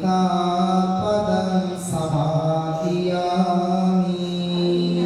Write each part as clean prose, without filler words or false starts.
Sikkhapadam samadhiyami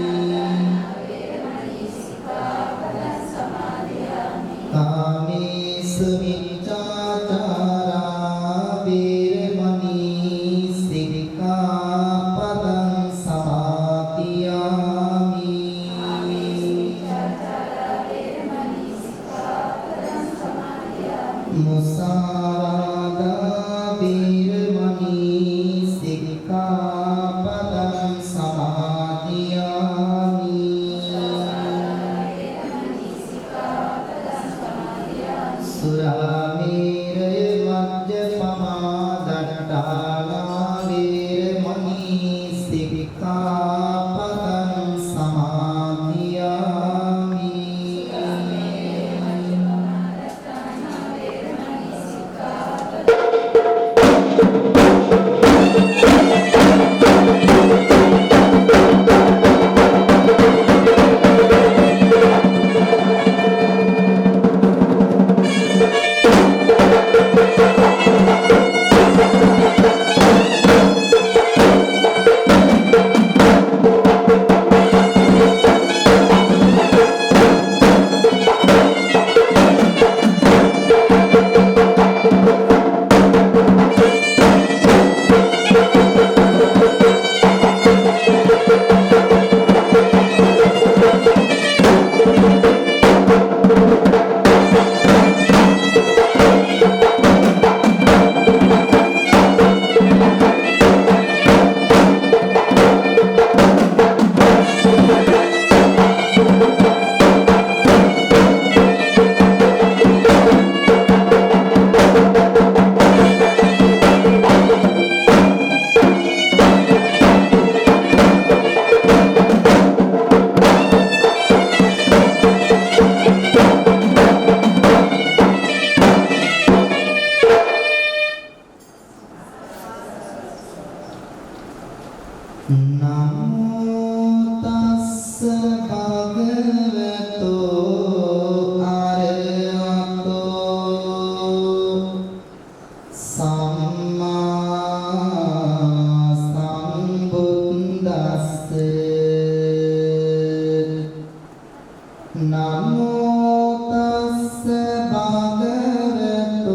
නමෝ තස්ස භගවතෝ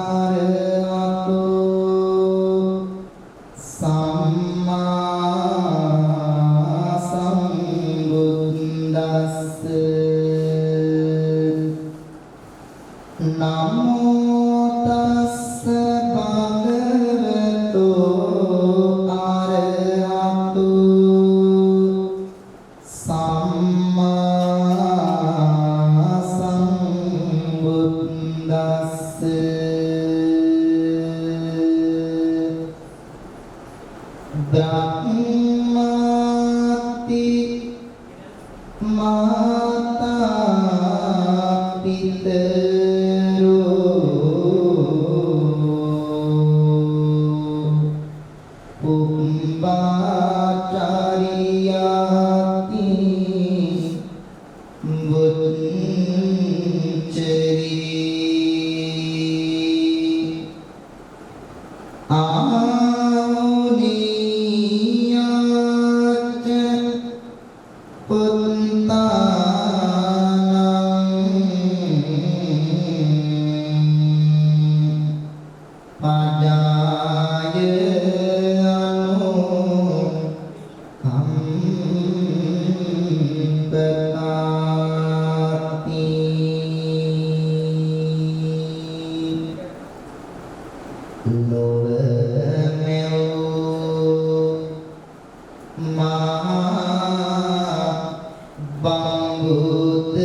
අරහතෝ සම්මා සම්බුද්දස්ස නමෝ තස්ස භගවතෝ අරහතෝ සම්මා සම්බුද්දස්ස බ්‍රහ්මාති මාතා පිතරෝ උම්බාචාරියාති බුච්චරි ආමුනියාච පුත්තානං පජාය අනු කම්පකාති ලෝකමෙව් මහා බංගුත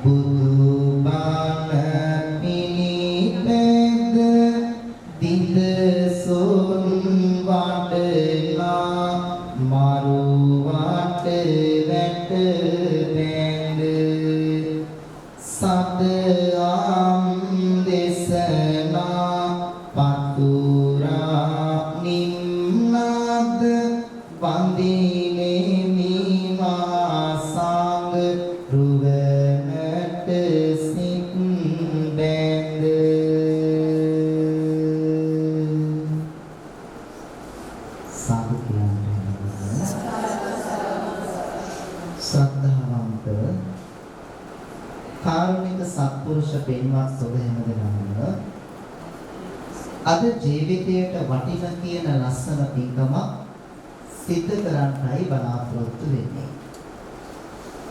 බුදු බණ පිළිපැද නිර්දෝෂ පින්වත් සොබ හැමදෙනාම අද ජීවිතයට වටින කියන ලස්සන පින්කම සිද්ධ කරන්නයි බලාපොරොත්තු වෙන්නේ.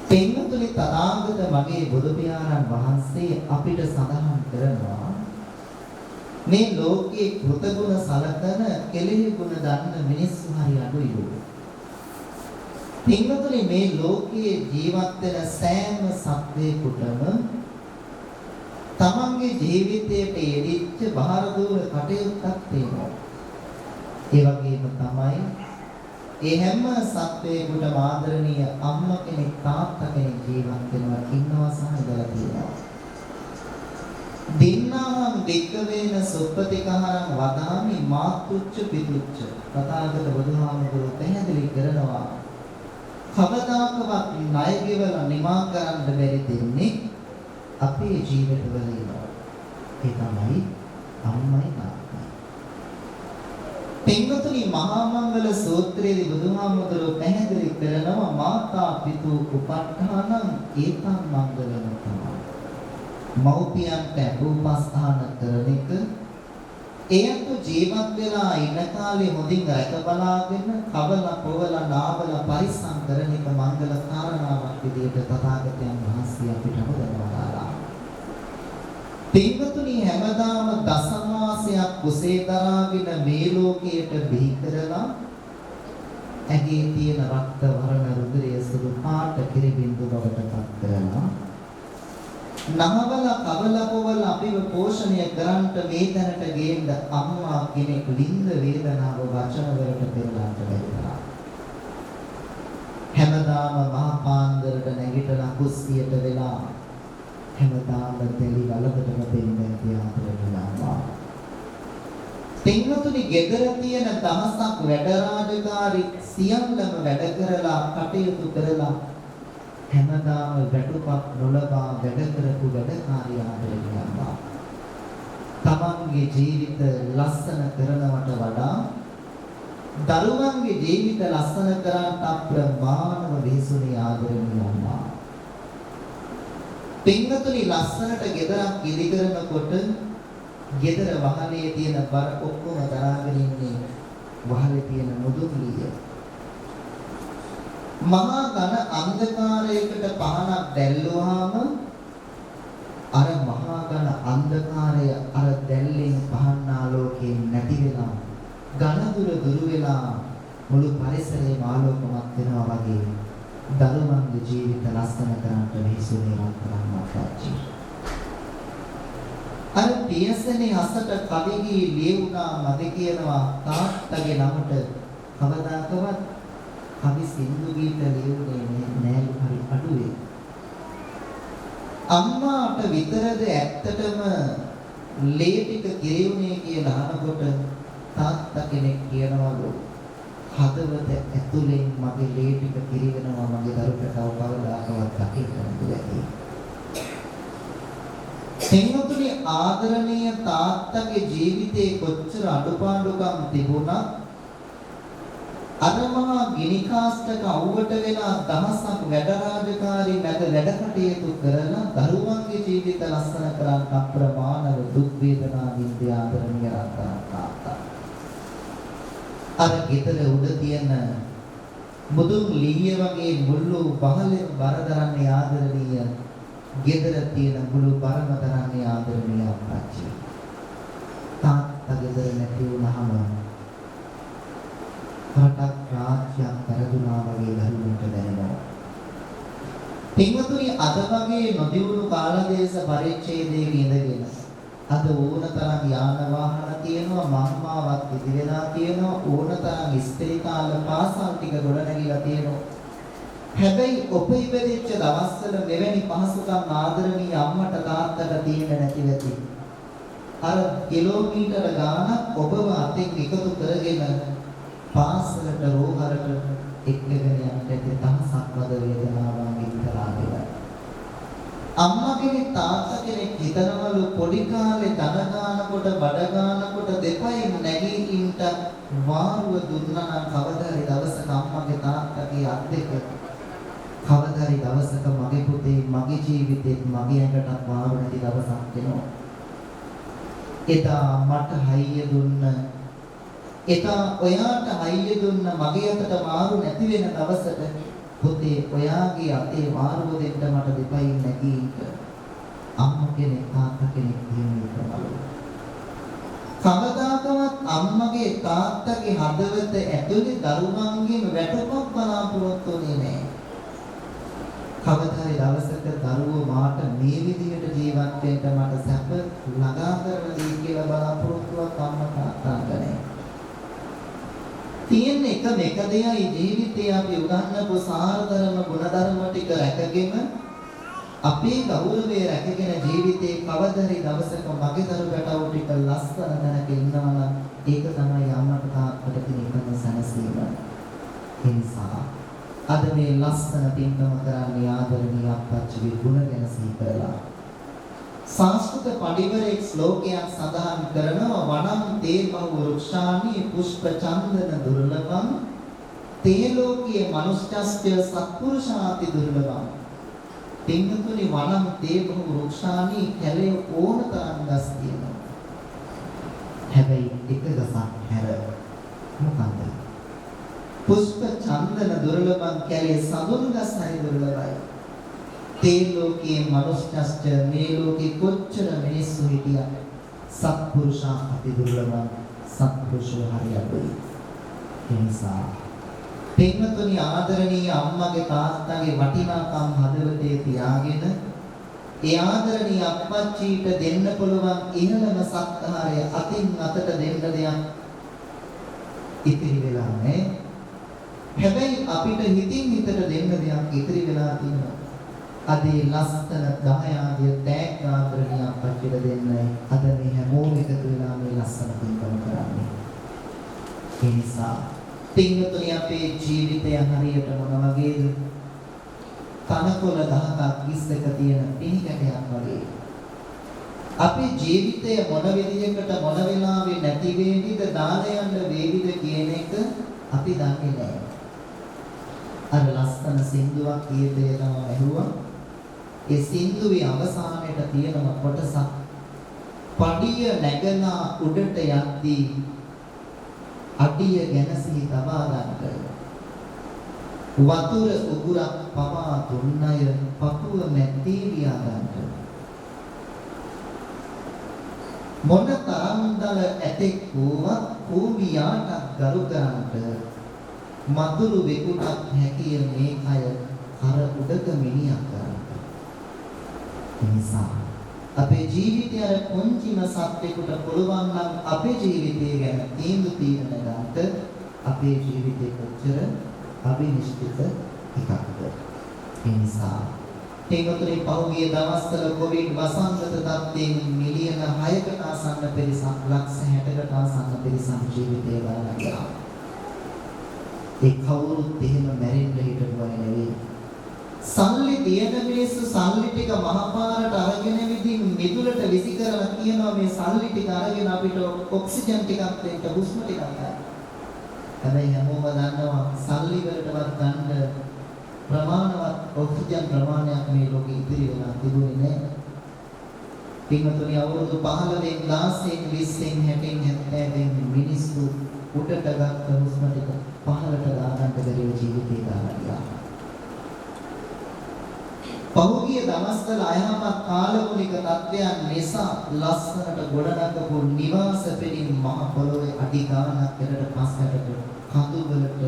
පින්තුනි තථාගත මගේ බුදු පියාණන් වහන්සේ අපිට සඳහන් කරනවා මේ ලෝකයේ කෘතගුණ සලකන කෙලෙහි ගුණ දන්න මිනිස්සු හරි අඩුයි. පින්තුනි මේ ලෝකයේ ජීවත් වෙන සෑම සත්වයකටම තමන්ගේ ජීවිතයට යෙදිච්ච බාහිර දූර කටයුත්තක් තියෙනවා. ඒ වගේම තමයි ඒ හැම සත්වයකටම ආදරණීය අම්මා කෙනෙක් තාත්තා කෙනෙක් ජීවත් වෙනවා ඉන්නවා සහ ඉඳලා තියෙනවා. දින්නාම් වික්කවේන සුප්පතිකහරං වදාමි මාතුච්ච පිතුච්ච තථාගත බුදුහාමුදුරුවෝ පැහැදිලි කරනවා කවදාකවත් ණය ගෙවලා නිමා කරන්න බැරි දෙන්නේ අපේ ජීවිතවල ඉන්නවා. ඒ තමයි අම්මයි තාත්තයි. පින්වතුනි මහා මංගල සූත්‍රයේදී බුදුහාමුදුරුවෝ පැහැදිලි කරනවා මාතා පිතු උපට්ඨානං ඒතං මංගලම තමයි. මව්පියන්ට උපස්ථාන කරන එක එයන්ට ජීවත් වෙලා ඉන්න කාලේ හොඳින් රැක බලාගෙන කවලා පොවලා නාවලා පරිස්සම් කරන එක මංගල කාරණාවක් විදිහට තථාගතයන් වහන්සේ අපිට හදවලා. පින්වතුනි හැමදාම දසමාසයක් කුසේ දරාගෙන මේ ලෝකයට බිහි කරලා ඇගේ තියෙන රක්ත වර්ණ රුධිරය සුදු පාට කිරිබින්දු බවට පත් කරනවා. නහවල කවල පොවල අපිව පෝෂණය කරන්ට මේ තැනට ගේන්න අම්මා කෙනෙක් ලිංග වේදනාව වචන වලට පෙරලාට බැරිලා. හැමදාම මහා පාන්දරට නැගිටලා කුස්සියට වෙලා හැමදාම දෙලි වලකටම දෙන්නේ තියාතරලා. පින්වතුනි ගෙදර තියෙන දහසක් වැඩ රාජකාරී සියල්ලම වැඩ කරලා කටයුතු කරලා හැමදාම වැටුපක් නොලබා වැඩ කරපු වැඩකාරී ආදරණීයම්මා. තමන්ගේ ජීවිත ලස්සන කරනවට වඩා දරුවන්ගේ ජීවිත ලස්සන කරන්නට අප්‍රමාණව වෙහෙසුනේ ආදරණීයම්මා. පින්වතුනි ලස්සනට ගෙදරක් ඉදි කරනකොට ගෙදර වහලේ තියෙන බර ඔක්කොම දරාගෙන ඉන්නේ වහලේ තියෙන මුදුන්ලිය. මහා ඝන අන්ධකාරයකට පහනක් දැල්ලුවාම අර මහා ඝන අන්ධකාරය අර දැල්ලෙන් පහන් ආලෝකයෙන් නැති වෙලා ඝන දුර වෙලා මුළු පරිසරයම ආලෝකමත් වෙනවා වගේ දරුවන්ගේ ජීවිත ලස්සන කරන්නට මෙහිසුනේ රත්තරන්වාචි. අර පියසනේ අසට කවිගී ලියුණා මද කියනවා තාත්තගේ නමට කවදාකවත් කවි සින්දු ගීත ලියුනේ නෑ හරි අඩුවේ. අම්මාට විතරද ඇත්තටම ලේ ටික කිරියුනේ කියලා අහනකොට තාත්තා කෙනෙක් කියනවලු හදවත ඇතුලෙන් මගේ ලේ ටික කිරිවෙනවා මගේ දරුවට කවදාකවත් දකින්න බැහැ. සිංහතුනි ආදරණීය තාත්තගේ ජීවිතේ කොච්චර අඩුපාඩුකම් තිබුණා අර මහා ගිනි කාස්ටක අවුවට වෙලා දහසක් වැඩ රාජකාරී නැද වැඩ කටයුතු කරලා දරුවන්ගේ ජීවිත ලස්සන කරන් අප්‍රමාණව දුක් වේදනා විඳ ආදරණීය තාත්තා. අර ගෙදර උඩ තියෙන මුදුන් ලීය වගේ මුළු බහලෙන් බර දරන්නේ ආදරණීය ගෙදර තියෙන මුළු බරම දරන්නේ ආදරණීය අප්පච්චි. තාත්තා ගෙදර නැති වුණාම රටක් රාජ්‍යයක් පෙරදුනා වගේ දරුවන්ට දැනෙනවා. පින්වතුනි අද වගේ නොදියුණු කාලදේශ පරිච්ඡේදයක ඉඳගෙන අද ඕනතරම් යාන වාහන තියෙනවා මම්මාවත් ඉදි වෙලා තියෙනවා ඕනතරම් ඉස්පිරිතාල පාසල් ටික ගොඩනැගිලා තියෙනවා. හැබැයි ඔපිපෙදිච්ච දවස්වල මෙවැනි පහසුකම් ආදරණීය අම්මට තාත්තට තියෙන්නේ නැති වෙති. අර කිලෝමීටර ගාණක් ඔබව අතෙන් එකතු කරගෙන පාසලට රෝහලට එක්කගෙන යන්නට දහසක් වද වේදනාවන් විතරාගෙන අම්මා කෙනෙක් තාත්තා කෙනෙක් හිතනවලු පොඩි කාලේ දන ගන්නකොට බඩ ගන්නකොට දෙපයින් නැගී ඉන්න වාරුව දුන්නා නම් කවදා හරි දවසක අම්මගේ තාත්තගේ අත් දෙක කවදා හරි දවසක මගේ පුතේ මගේ ජීවිතේත් මගේ ඇඟටත් මාරු නැති දවසක් එනවා. එදා මට හයිය දුන්න, එදා ඔයාට හයිය දුන්න මගේ අතට මාරු නැති වෙන දවසට පුතේ ඔයාගේ අතේ මාරුව දෙන්න මට දෙපයින් නැගී ඉන්න. අම්මා කෙනෙක් තාත්තා කෙනෙක් කියනවලු. කවදාකවත් අම්මගේ තාත්තගේ හදවත ඇතුලේ දරුවන්ගෙන් වැටුපක් බලාපොරොත්තු වෙන්නේ නැහැ. කවදා හරි දවසක දරුවෝ මාට මේ විදිහට ජීවත් වෙන්න මට සැප ළඟා කරලා කියලා බලාපොරොත්තුවක් අම්මා තාත්තා නැහැ. තියෙන එක දෙයයි ජීවිතේ අපි උගන්වපු සාරධර්ම ගුණධර්ම ටික රැකගෙන අපේ ගෞරවය රැකගෙන ජීවිතේ කවදාරි දවසක මගේ දරුවටව ටික ලස්සන තැනක ඉන්නවා නම් ඒක තමයි අම්මට තාත්තට තියෙන එකම සැනසීම. ඒ නිසා අද මේ ලස්සන පින්කම කරන්නේ ආදරණීය අප්පච්චිගේ ගුණ ගැන සිහි කරලා. සංස්කෘත පඬිවරයෙක් ශ්ලෝකයක් සඳහන් කරනවා වනම් තේ බහු වෘක්ෂානි පුෂ්ප චන්දන දුර්ලභං තේ ලෝකයේ මනුෂ්‍යස්ත්‍ය සත්පුරුෂාති දුර්ලභං. පින්තුනි වනම් තේ බහු වෘක්ෂානි කැලේ ඕන තරම් ගස් තියෙනවා. හැබැයි එක ගසක් හැර මොකන්ද? පුෂ්ප චන්දන දුර්ලභං කැලේ සඳුන් ගස් හරි දුර්ලභයි. තේ ලෝකයේ මනුෂ්‍යස්ත්‍ය මේ ලෝකේ කොච්චර මිනිස්සු හිටියා සත්පුරුෂා අති දුර්ලභං සත්පුරුෂෝ හරි අඩුයි. ඒ නිසා පින්වතුනි ආදරණීය අම්මගේ තාත්තගේ වටිනාකම් හදවතේ තියාගෙන ඒ ආදරණීය අප්පච්චිට දෙන්න පුළුවන් ඉහළම සත්කාරය අතින් අතට දෙන්න දෙයක් ඉතිරි වෙලා නැහැ. හැබැයි අපිට හිතින් හිතට දෙන්න දෙයක් ඉතිරි වෙලා තියෙනවා. අදී ලස්සන 10 ආදිය තෑග්ග ආදරණීය අප්පච්චිට දෙන්නයි අද මේ හැමෝම එකතු වෙලා මේ ලස්සන පින්කම කරන්නේ. ඒ නිසා පින්වතුනි අපේ ජීවිතය හරියට මොන වගේද? තනකොළ 10ක් 20ක තියෙන පිනිකැටයක් වගේ. අපේ ජීවිතය මොන විදියකට මොන වෙලාවෙ නැති වේවිද දාලා යන්න වේවිද කියන එක අපි දන්නේ නැහැ. අර ලස්සන සින්දුවක් කීපේ තමයි ඇහුවා. ඒ සින්දුවේ අවසානයේ තියෙන කොටසක් පඩිය නැගලා උඩට යද්දී අඩිය ගැන සිහි තබා ගන්නට වතුර උගුරක් පවා දුන්නය පපුව මැද්දේ වියා ගන්නට මොන තරම්දල ඇතෙක් වුවත් කෝවියාට ගරු කරන්නට මధుරු වෙකුටක් හැකිය මේ කය කර උඩක මිනිහක් කරන්නට. නිසා අපේ ජීවිතය අර කොන්චිම සත්‍යකට පුළුවන් නම් අපේ ජීවිතය ගැන තීන්දුව ගන්නට අපේ ජීවිතේ කොච්චර අභිනිෂ්ඨිත එකක්ද. ඒ නිසා තේගොතේ පහුගිය දවස්වල කොවිඩ් වසංගත තත්ත්වයෙන් මිලියන 6කට ආසන්න පිරිසක් ලක්ෂ 60කට ආසන්න පිරිසක් ජීවිතය ගන්නවා. ඒ කවුරුත් එහෙම මැරෙන්න හිටුවා නෙවෙයි. සල්ලි තියෙන මිනිස්සු සල්ලි ටික මහපාරට අරගෙන විදිහින් මිදුලට විසි කරලා කියනවා මේ සල්ලි ටික අරගෙන අපිට ඔක්සිජන් ටිකක් දෙන්න හුස්ම ටිකක් ගන්න. හැබැයි හැමෝම දන්නවා සල්ලි වලටවත් ගන්න ප්‍රමාණවත් ඔක්සිජන් ප්‍රමාණයක් මේ ලෝකෙ ඉතිරි වෙලා තිබුණේ නැහැ. පින්වතුනි අවුරුදු 15න් 16න් 20න් 60න් 70න් මිනිස්සු උඩට ගත්ත හුස්ම ටික පහළට දාගන්න බැරිව ජීවිතේ දාලා පහුගිය දවස්වල අයහපත් කාලගුණික තත්ත්වයන් නිසා ලස්සනට ගොඩනගපු නිවාස පිටින් මහ පොළොවේ අඩි ගාණක් පෙරට පස්සට කඳු වලට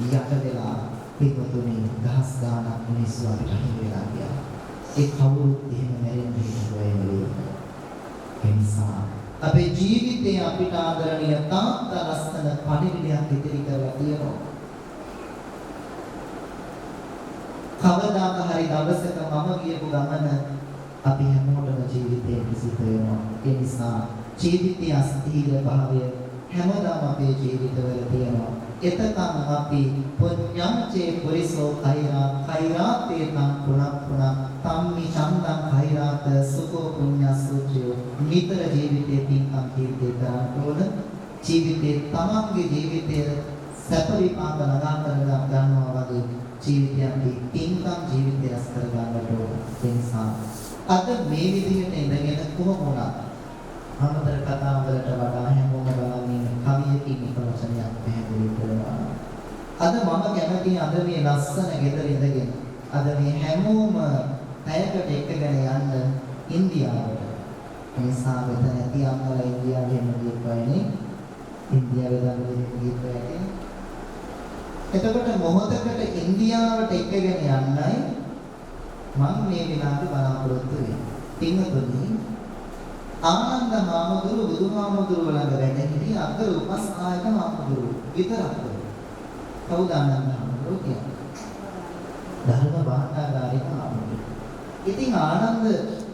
යට වෙලා පිටුතුනි දහස් ගාණක් මිනිස්සු අපිට හිමි වෙලා ගියා. ඒ කවුරුත් එහෙම මැරෙන්න හිතුවේ නෙවෙයි. ඒ නිසා අපේ ජීවිතේ අපිට ආදරණීය තාත්තා ලස්සන පණිවිඩයක් ඉදිරි කරලා තියෙනවා. කවදාක හරි දවසක මම කියපු ගමන අපි හැමෝටම ජීවිතේ විසිත වෙනවා. ඒ නිසා ජීවිතයේ අස්ථීර භාවය හැමදාම අපේ ජීවිතවල තියෙනවා. එතකන් අපි පුඤ්ඤංචේ පුරිසෝ කෛරාතේ තං පුනක් තම්මි චන්දං කෛරාත සුඛෝ පුඤ්ඤසුචියෝ නිතර ජීවිතේ පින්කම් කීර්තිය කරන්න ඕන. ජීවිතේ තමන්ගේ ජීවිතය සැප විපාක ළඟා කරගන්නවා වගේ ජීවිතයන්ගේ පින්කම් ජීවිතය රැස් කර ගන්නට ඕන. ඒ නිසා අද මේ විදිහට ඉඳගෙන කොහොම වුණත් අමතර කතා වලට වඩා හැමෝම බලන්නේ කවියකින් එක වචනයක් පැහැදිලි කරනවා. අද මම කැමති අද මේ ලස්සන ගෙදර ඉඳගෙන අද මේ හැමෝම පැයකට එකගෙන යන්න ඉන්දියාවට. ඒ නිසා මෙතන ඇති අම්මලා ඉන්දියාවෙම ගියපයිනේ. ඉන්දියාවේ දන්නේ ගියපයිනේ. එතකොට මොහොතකට ඉන්දියාවට එකගෙන යන්නයි මම මේ විලාසෙ බලාපොරොත්තු වෙන්නේ. පින්වතුනි ආනන්ද හාමුදුරුවෝ බුදුහාමුදුරුවෝ ළඟ වැඩ සිටි අග්‍ර උපස්ථායක හාමුදුරුවෝ විතරක්ද? කවුද ආනන්ද හාමුදුරුවෝ කියන්නේ? ධර්ම භාණ්ඩාගාරික හාමුදුරුවෝ. ඉතින් ආනන්ද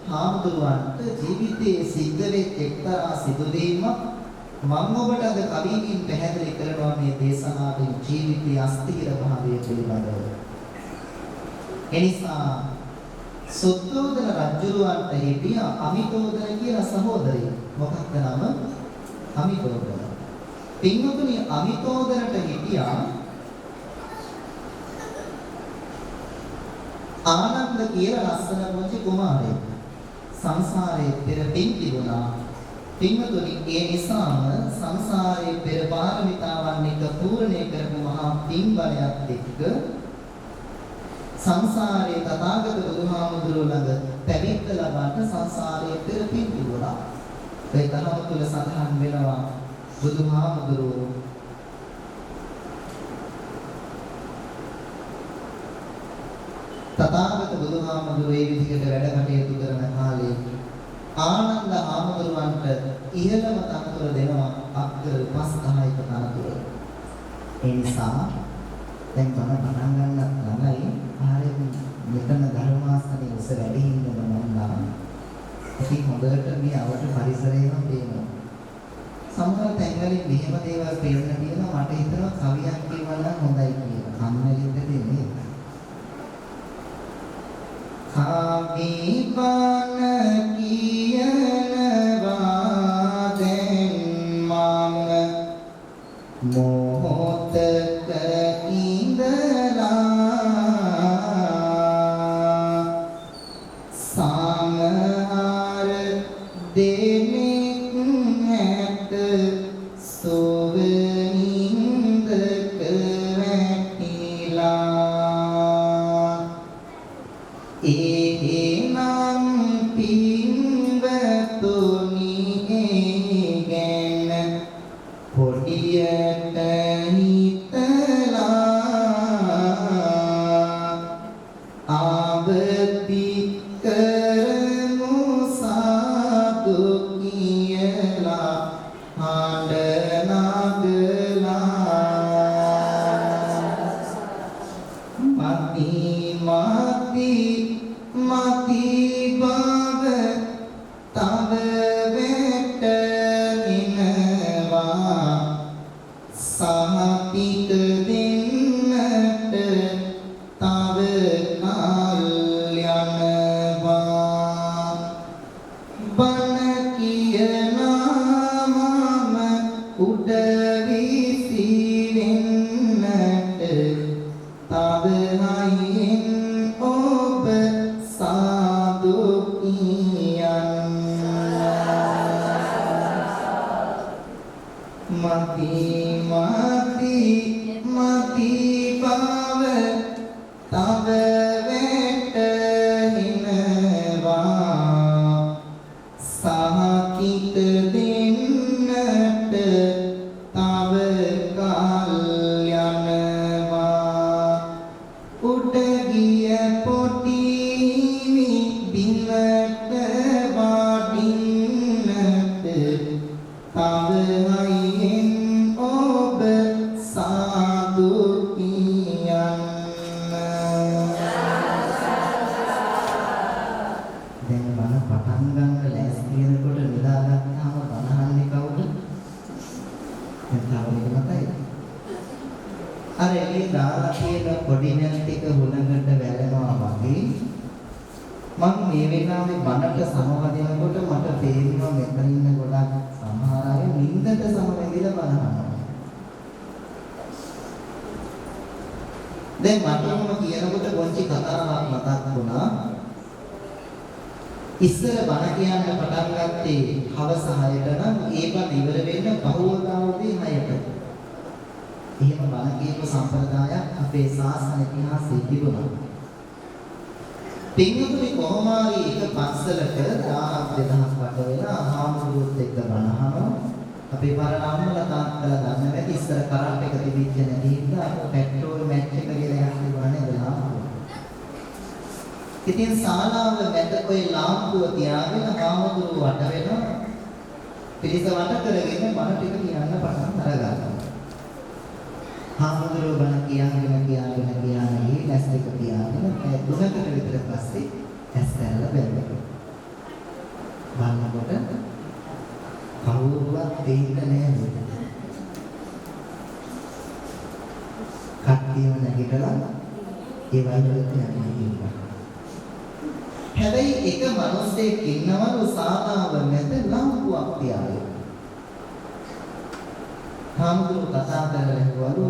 හාමුදුරුවන්ට ජීවිතයේ සිද්ධ වෙච්ච එක්තරා සිදුවීමක් මම ඔබට අද කවියකින් පැහැදිලි කරනවා මේ දේශනාවෙන් ජීවිතයේ අස්තිර භාවය පිළිබඳව. එනිසා සුද්ධෝදන රජුරවන්ට හිටිය අමිතෝදන කියලා සහෝදරයෙක්. මොකක්ද නම? අමිතෝදන. පින්වතුනි අමිතෝදනට හිටියා ආනන්ද කියලා ලස්සන පුංචි කුමාරයෙක්. සංසාරයේ පෙර පින් තිබුණා. පින්වතුනි ඒ නිසාම සංසාරයේ පෙර පාරමිතාවන් එක පූර්ණේ කරපු මහා පින් බලයත් එක්ක සංසාරයේ තථාගත බුදුහාමුදුරුවෝ ළඟ පැවිද්ද ලබන්න සංසාරයේ පෙර පින් තිබුණා. ඒ ධර්ම තුල සඳහන් වෙනවා බුදුහාමුදුරුවෝ තථාගත බුදුහාමුදුරුවෝ මේ විදිහට වැඩ කටයුතු කරන කාලේ ආනන්ද හාමුදුරුවන්ට ඉහළම තනතුර දෙනවා අග්‍ර උපස්ථායක තනතුර. ඒ නිසා දැන් මම පටන් ගන්නත් ළඟයි ආරෙන් මෙතන ධර්මාසනේ උස වැඩි හින්දා මම ඉතින් හොඳට මේ අවට පරිසරයම පේනවා. සමහර තැන්වලින් මෙහෙම දේවල් පේන්න තියෙනවා මට හිතෙනවා කවියක් කියවලා හොඳයි කියලා. කම්මැලිද දෙන්නේ. කාමීපන කියනවා දැන් මම මොහොතක ඉඳලා සමහර දෙනෙක් ඇත සොවනින්දක වැටිලා එහෙනම් පින්වතුනි ගැන පොඩියට හිතලා ආවති කරමු සාදු කියලා හඬ නගලා මති බව තව වැටෙනවා සහතික දෙන්නට තව කල් යනවා බණ කියනවා මම උඩ විසි වෙන්නට තව හයියෙන් ඔබ සාදු කියන්න මති බව තව වැටෙනවා සහකිත දෙන්නට තව කල් යනවා උඩ ගිය පොටි බිමට වඩින්නට තව හයියෙන් ඔබ සාදු කියන්න. දැන් මම පටන් ගන්න ලෑස්ති වෙනකොට නිදාගත්තාම බලහන්නේ කවුද? දැන් තව එක මතයි. අර එළිය දාලා තියෙන පොඩි නැල් ටික හුලඟට වැළෙනවා වගේ මම මේ වෙලාවේ බණට සමවදිනකොට මට තේරෙනවා මෙතන ඉන්න ගොඩක් සමහර අය නිින්දට සමවැදිලා බලනවා. දැන් මටම කියනකොට පොන්චි කතාවක් මතක් වුණා. ඉස්සර බණ කියන්න පටන් ගත්තේ හවස 6ට නම් ඒ බණ ඉවර වෙන්න බහුවදා උදේ 6ට. එහෙම බණ කියපු සම්ප්‍රදායක් අපේ ශාසන ඉතිහාසයේ තිබුණා. පින්වතුනි කොහොම හරි එක පන්සලක 1000ක් 2000ක් වට වෙලා හාමුදුරුවොත් එක්ක බණ අහනවා. අපේ පරණම්මලා තාත්තලා දන්න වැඩි ඉස්සර කරන්ට් එක තිබිච්ච නැති හින්දා පෙට්‍රෝල් මැච් එක කියලා එකක් තිබුණානේ ලාම්පුව. ඉතින් ශාලාව මැද ඔය ලාම්පුව තියාගෙන හාමුදුරුවෝ වට වෙනවා. පිළිස වට කරගෙන බණ ටික කියන්න පටන් අරගන්නවා. හාමුදුරුවෝ බණ කියන්නේ ඇස් දෙක තියාගෙන පැය 3කට විතර පස්සේ ඇස් ඇරලා බැලුවා. බලනකොට කවුරුවත් දෙන්න නැහැ. කට්ටියම නැගිටලා ඒ වයින්වලට යනවා. හැබැයි එක මිනිහෙක් ඉන්නවලු ශාලාව මැද ලාම්පුවක් තියාගෙන. හාමුදුරුවෝ කතා කරනවලු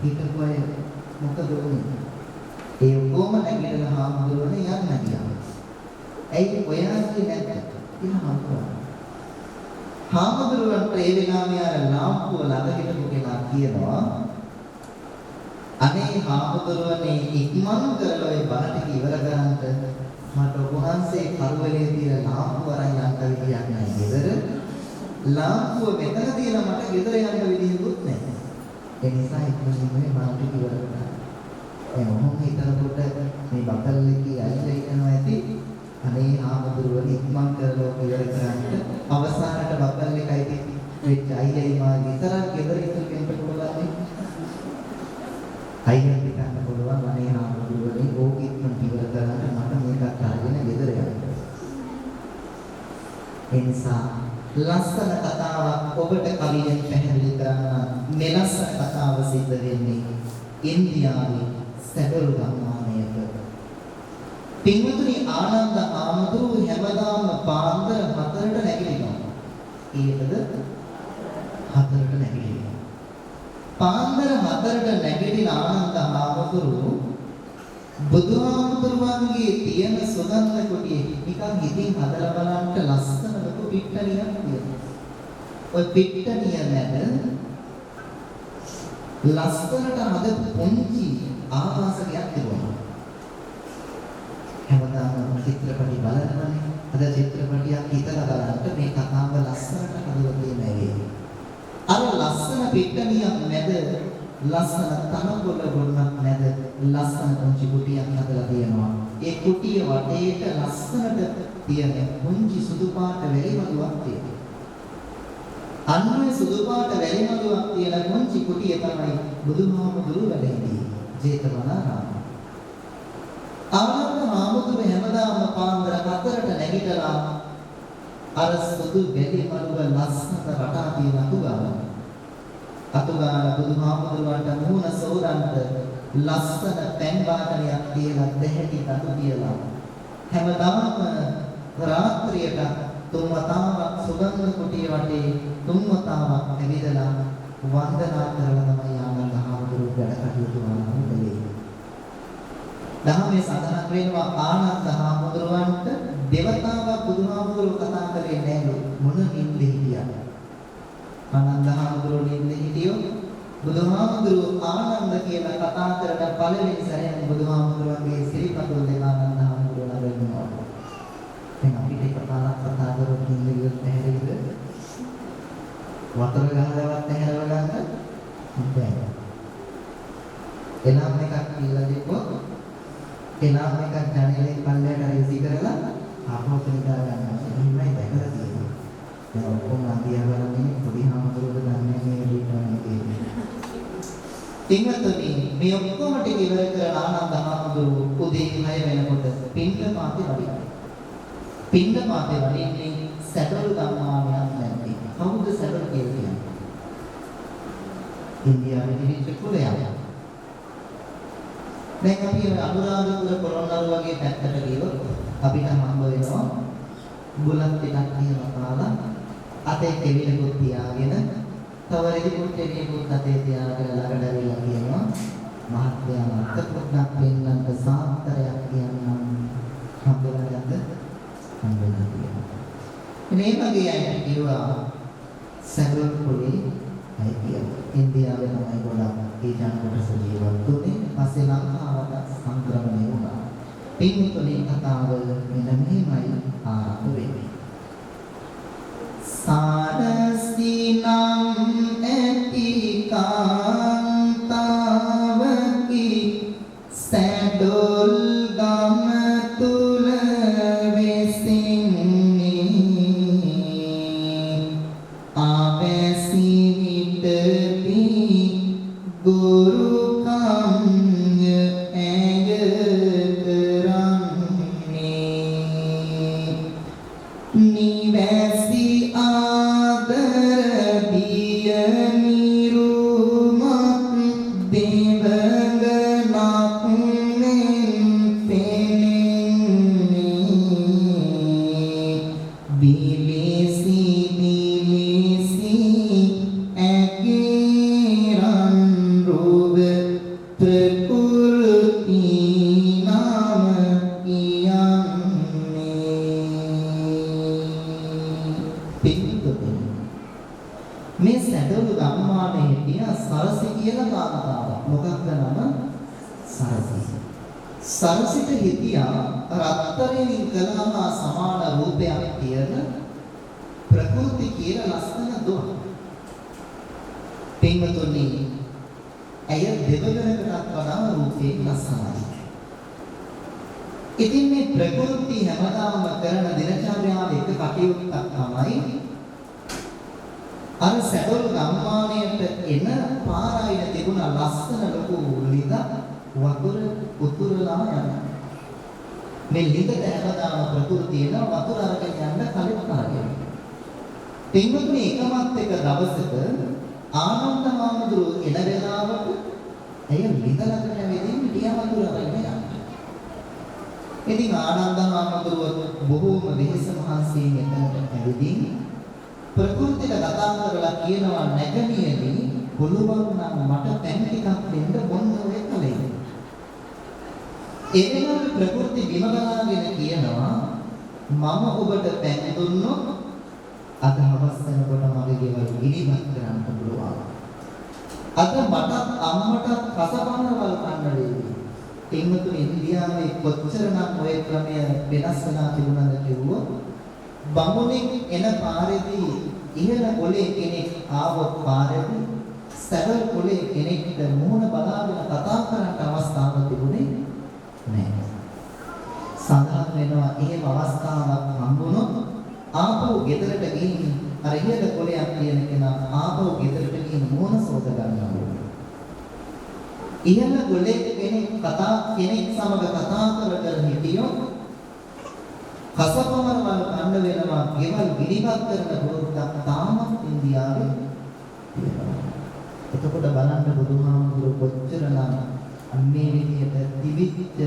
හිටපු අය මොකද වුනේ? ඒ ඔක්කොම නැගිටලා හාමුදුරුවනේ යන්න ගියා. ඇයි ඔයාගේ නැද්ද? කියලා හාමුදුරුවන්ට ඒ වෙලාවේ අර ලාම්පුව ළඟ හිටපු කෙනා කියනවා අනේ හාමුදුරුවනේ ඉක්මන් කරලා ඔය බණ ටික ඉවර කරන්ට මට ඔබ වහන්සේ කරුවලේ තියෙන ලාම්පුව අරන් යන්න විදියක් නැහැ. ගෙදර ලාම්පුව මෙතන තියලා මට ගෙදර යන්න විදියකුත් නැහැ. ඒ නිසා ඉක්මනින් මේ බණ ටික ඉවර කරන්න. ඔහොම හිතනකොට මේ බබල්ලේ ඇවිල්ලා ඉන්නවා ඇති. අනේ හාමුදුරුවනේ ඉක්මන් කරලා ඉවර කරන්න අවසානට බබල්ලේ කයිති වෙච්ච අයියයි මා විතරක් ගෙදර ඉතුරු වෙන්න පුළුවන්. අයියා හිතන්න පුළුවන් අනේ හාමුදුරුවනේ ඕක ඉක්මන් ඉවර කරන්න මට මේකත් අරගෙන ගෙදර යන්න. ඒ නිසා ලස්සන කතාවක් ඔබට කවියෙන් පැහැදිලි කරන්න මේ ලස්සන කතාව සිද්ධ වෙන්නේ ඉන්දියාවේ සැඩොල් ගම්මානයක. පින්වතුනි ආනන්ද හාමුදුරුවෝ හැමදාම පාන්දර 4ට නැගිටිනවා. ඊටද 4ට නැගිටිනවා. පාන්දර 4ට නැගිටින ආනන්ද හාමුදුරුවෝ බුදුහාමුදුරුවන්ගේ තියෙන සුගන්ධ කුටියේ නිකන් හිතින් හදලා බලන්න ලස්සන ලොකු පිට්ටනියක් තියෙනවා. ඔය පිට්ටනිය මැද ලස්සනට හදපු පුංචි ආවාසයක් තිබුණා. හැමදාම චිත්‍රපටි බලනවනේ. අද චිත්‍රපටියක් හිතලා බලන්න මේ කතාව ලස්සනට හදලා තියෙනවා. අර ලස්සන පිට්ටනියක් මැද ලස්සන තනකොළ ගොන්නක් මැද ලස්සන පුංචි කුටියක් හදලා තියෙනවා. ඒ කුටිය වටේට ලස්සනට තියෙන පුංචි සුදු පාට වැලිමලුවක් තියෙනවා. අන්නේ සුදු පාට වැලිමලුවක් තියෙන පුංචි කුටිය තමයි බුදුහාමුදුරුවෝ වැඩ හිටියේ ජේතවනාරාම. ආනන්ද හාමුදුරුවෝ හැමදාම පාන්දර 4ට නැගිටලා අර සුදු වැලිමලුව ලස්සනට වටා තියෙන අතුගාන බුදුහාමුදුරුවන්ට මුහුණ සෝදන්ට ලස්සන පෑන් බාටනියක් තියලා දෙහැටි තතු තියලා හැමදාම රාත්‍රියට තුන්වතාවක් සුගන්ධ කුටිය වටේ තුන්වතාවක් ඇවිදලා වන්දනා කරලා තමයි ආනන්ද හාමුදුරුවෝ වැඩ කටයුතු කරන්නේ. දහමේ සඳහන් වෙනවා ආනන්ද හාමුදුරුවන්ට දෙවතාවක් බුදුහාමුදුරුවෝ කතා කරේ නැහැ මොන නින්දේ හිටියද. ආනන්ද හාමුදුරුවෝ නින්දේ හිටියෝ බුදුහාමුදුරුවෝ ආනන්ද කියලා කතා කරන පළවෙනි සැරේම බුදුහාමුදුරුවන්ගේ සිරිපතුල් දෙක ආනන්ද හාමුදුරුවෝ ළඟිනවා. දැන් අපිට කතා කරොත් නින්දෙත් ඇහැරෙයිද? වතුර ගහලවත් ඇහැරව ගන්න බැහැ. එනම් එකක් කියලා දෙපොත් එනම් එකක් ජනේලේ පල්ලයට රිසි කරලා ආපහු පිටා ගන්නවා. එහෙමයි දැකලා තියෙනවා. දැන් ඔක්කොම අන්තිම බලන්නේ පොඩි හාමුදුරුවෝ දන්නේ මේ රීට්මන්ට් එකේ. පින්වත්නි මේ ඔක්කොම ටික ඉවර කරලා ආනන්ද හාමුදුරුවෝ උදේ 6 වෙනකොට පින්ඩපාතේ වඩිනවා. පින්ඩපාතේ වඩින්නේ සැඩොල් ගම්මානයක් නැති. කවුද සැඩොල් කියලා කියන්නේ? ඉන්දියාවේ තිබිච්ච කුලයක්. දැන් අපි අනුරාධපුර පොළොන්නරු වගේ පැත්තට ගියොත් අපිට හම්බ වෙනවා බුලත් ටිකක් කියලා කාලා අතේ කෙවිලකුත් තියාගෙන තව රෙදිකුත් කෙවිලකුත් අතේ තියාගෙන ළඟට ඇවිල්ලා කියනවා මහත්මයා අතපොඩ්ඩක් පෙන්නන්න සාත්තරයක් කියන්නම් හම්බෙලා ගත්ත හම්බෙලා තියෙනවා. මේ වගේ අය කියවා සැලොන් පොලේ අය කියනවා. ඉන්දියාවේ තමයි ගොඩක් ඒ ජනකොටස ජීවත් වුනේ. පස්සේ ලංකාවට සංක්‍රමණය වුණා. පින්තුනේ කතාව මෙන්න මෙහිමයි ආරම්භ වෙන්නේ. සාරසිනම් ඇති කාන්තාවකි සැඩොල් ගම තුල වෙසින්නේ ආවැසි විටදී ගුරු කම්ය ඇය කරන්නේ නිවැසි ආදර දිය නිරුමත් දේවගනක් මෙන් පෙනෙන්නේ බිලිසි බිලිසි ඇගිරන් රුව ප්‍රකෘති නාම කියන්නේ මේ සැඩොළු ගම්මානයේ හිටිය සරසි කියලා කාන්තාවක්. මොකක්ද නම? සරසි. සරසිට හිටියා රත්තරන්ින් කළා සමාන රූපයක් තියෙන ප්‍රකෘති කියලා ලස්සන දුව. පින්වතුනි, ඇය දෙවඟනකටත් වඩා රූපේ ලස්සනයි. ඉතින් මේ ප්‍රකෘති හැමදාම කරන දිනචර්යාවේ එක කටයුත්තක් තමයි අර සැඩොළු ගම්මානයට එන පාරයින තිබුණ ලස්සන ලොකු ලිඳ වතුර උතුරලා යනවා. මේ ලිඳට හැමදාම ප්‍රකෘතිය එන වතුර අරගෙන යන්න කලින් කාර්යය. පින්වතුනි, එකමත් එක දවසක ආනන්ද හාමුදුරුවෝ එන වෙලාවට ඇය ලිඳ ළඟට ඇවිදින් ටික වතුර අරගෙන යනවා. ඉතින් ආනන්ද හාමුදුරුවෝ බොහෝම වෙහෙස මහන්සියෙන් එතනට ඇවිදින් ප්‍රකෘතියට කතා කරලා කියනවා, නැගණියනි පුළුවන් නම් මට පැන් ටිකක් දෙන්න බොන්න ඔය කලේ. ඒ වෙලාවේ ප්‍රකෘති බිම බලාගෙන කියනවා, මම ඔබට පැන් දුන්නොත් අද හවස් වෙනකොට මගේ ගෙවල් ගිනිමත් කරන්න පුළුවන්. අද මටත් අම්මටත් රසපහරවල් කන්න වේවි. පින්වතුනි, ඉන්දියාවේ කොච්චරනම් ඔය ක්‍රමය වෙනස් වෙලා තිබුණාද කිව්වොත්, බමුණෙක් එන පාරේදී ඉහළ පොලේ කෙනෙක් ආවොත් පාරේදී සැඩොල් පොලේ කෙනෙක්ට මුහුණ බලාගෙන කතා කරන්න අවස්ථාවක් තිබුණේ නැහැ. සඳහන් වෙනවා එහෙම අවස්ථාවක් හම්බුනොත් ආපහු ගෙදරට ගිහින් අර ඉහළ පොලයක් තියෙන කෙනා ආපහු ගෙදරට ගිහින් මුහුණ සෝද ගන්නවා. ඉහළ පොලේ කෙනෙක් සමග කතා කර හිටියොත් කසපවරවල් කන්න වෙනවා. ගෙවල් ගිනිපත් කරන බෝරුවක් තාමත් ඉන්දියාවේ තියෙනවා. එතකොට බලන්න බුදුහාමුදුරුවෝ කොච්චරනම් මේ විදියට තිබිච්ච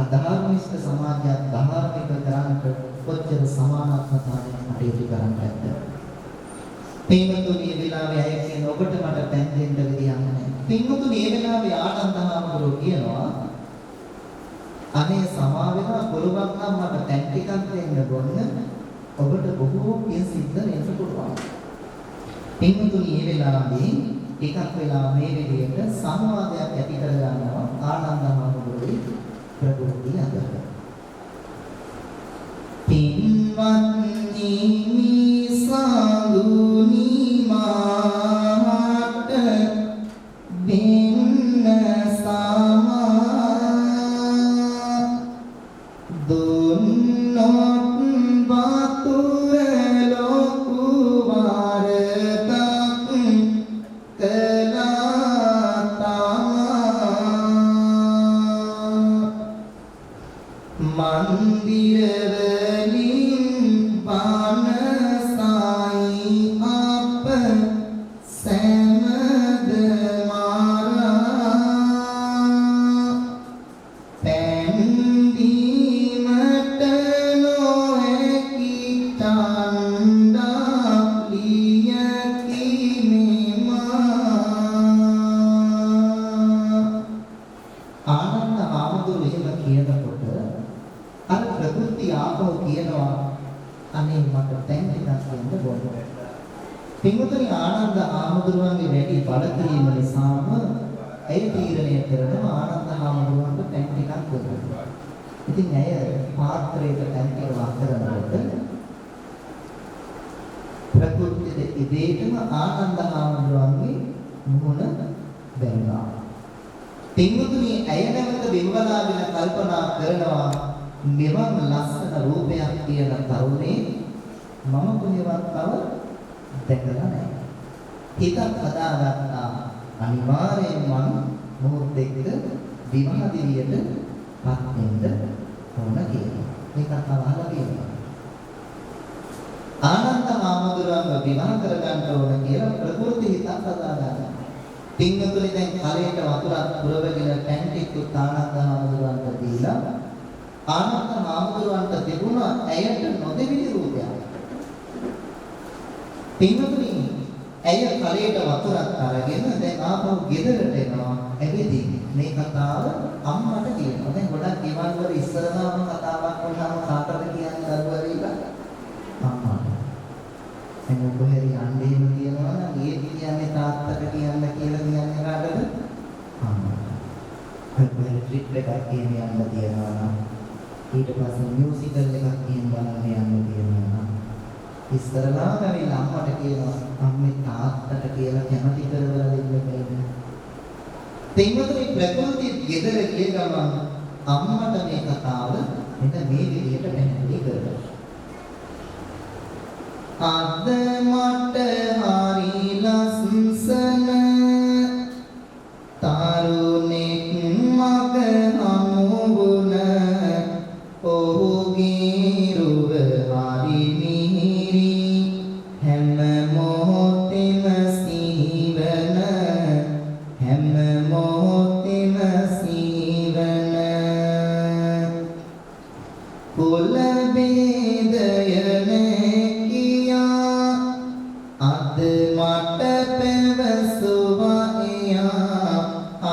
අධාර්මික සමාජයක් ධාර්මික කරන්නට කොච්චර සමානත්වතාවයක් කටයුතු කරන්නද. පින්වතුනි, මේ වෙලාවේ අය කියන ඔබට මට පැන් දෙන්න විදියක් නැහැ. පින්වතුනි, මේ වෙලාවේ ආනන්ද හාමුදුරුවෝ කියනවා, අනේ සමා වෙනවා පුළුවන් නම් මට පැන් ටිකක් දෙන්න බොන්න ඔබට බොහෝ පින් සිද්ධ වෙන්න පුළුවන්. පින්තුනි, මේ වෙලාවේ ටිකක් වෙලා මේ විදිහට සංවාදයක් ඇති කර ගන්නවා ආනන්ද හාමුදුරුවෝ ප්‍රකෘතිය අතර. පින්වත්නි මිසඳුනි මාට දෙන්න සමා දුන්නොත් වතුර ලොකු වරදක් කළා තමා පින්වතුනි ආනන්ද හාමුදුරුවන්ගේ වැඩි බලපෑම නිසාම ඇය තීරණය කරනවා ආනන්ද හාමුදුරුවන්ට පැන් ටිකක් දෙන්න. ඉතින් ඇය පාත්‍රයට පැන් ටික වක් කරනකොට ප්‍රകൃතියේ ඉදේටම ආනන්ද හාමුදුරුවන්ගේ මුහුණ දැනුණා. පින්වතුනි ඇය නැවත බිම්බලාගෙන කල්පනා කරනවා මෙවන් ලස්සන රූපයක් තියෙන තරුණේ මම කොහෙවත් දැකලා නැහැ. හිතක් හදාගත්තා අනිවාර්යෙන් මම මොහොත් එක්ක විවාහදිරියට පත් වෙන්න ඕන කියලා. මේක අහලා කියනවා. ආනන්ද හාමුදුරුවන්ව විවාහ කරගන්න ඕන කියලා ප්‍රകൃති හිතක් හදාගන්නවා. පින්වතුනි දැන් කලයට වතුරක් පුරවගෙන පැන් ටිකක් ආනන්ද හාමුදුරුවන්ට දීලා ආනන්ද හාමුදුරුවන්ට තිබුණා ඇයට නොදෙවිලි රූපයක්. පින්වතුනි ඇය කලයට වතුරක් අරගෙන දැන් ආපහු ගෙදරට එනවා. ඇවිදින් මේ කතාව අම්මට කියනවා. දැන් ගොඩක් ගෙවල් වල ඉස්සරහම කතාවක් වුණාම කාටද කියන්නේ දරුවා අම්මා. දැන් ඔබ හැරි යන්නේම කියනවා නම් ඒ කියන්නේ තාත්තට කියන්න කියලා කියන්නේ කාටද? අම්මා. හරියට ට්‍රිප් එකක් කියන්නේ යන්න තියනවා නම් ඊට පස්සේ මියුසිකල් එකක් කියන බලන්න යන්න තියනවා නම් ඉස්සරලා ගවිලා අම්මට කියනවා අම්මේ තාත්තට කියලා කැමති කරවලා දෙන්න බැහැ. තෙන්නතේ ප්‍රകൃති ගෙදර ගිය ගමන් අම්මට මේ කතාව මෙන්න මේ විදිහට පැහැදිලි කරනවා. අද මට හරි ලස්සන තරුණෙක් මග හමු වුණ ඔහුගේ රුව හරි මිහිරි හැම මොහොතෙම සිහිවන හැම මොහොතෙම සිහිවන කුල බේදයනේ අද මට පැවසුවා එයා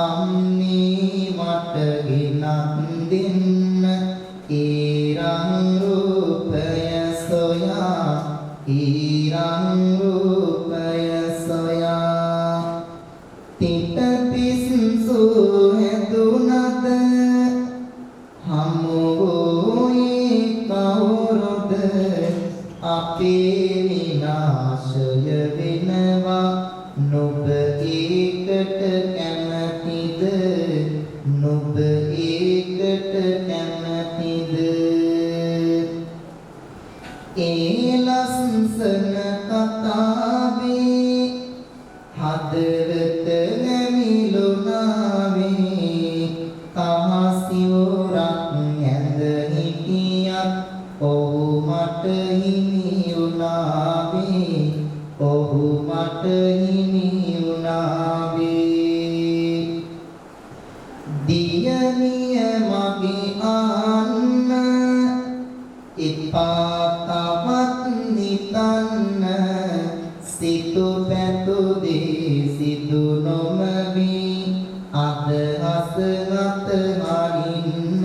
අම්මේ මට ගෙනත් දෙන්න ඊරං රූපය සොයා ඊරං රූපය සොයා තිත පිස්සු හැදුනද හමුවේ කවුරුද අපේ විනාශය වෙනවා නුඹ ඒකට කැමතිද නුඹ ඒකට කැමතිද ඒ ලස්සන කතාවේ හදවත නැමිලුණාවේ කහසිවුරක් ඇඳ හිටියත් ඔහු මට හිමි වුණාවේ ඔහු මට හිමි වුණාවේ දියණිය මගේ ආන්න එපා තවත් නිතන්න සිතු පැතු දේ සිදු නොමවි අදහස ගත හරින්න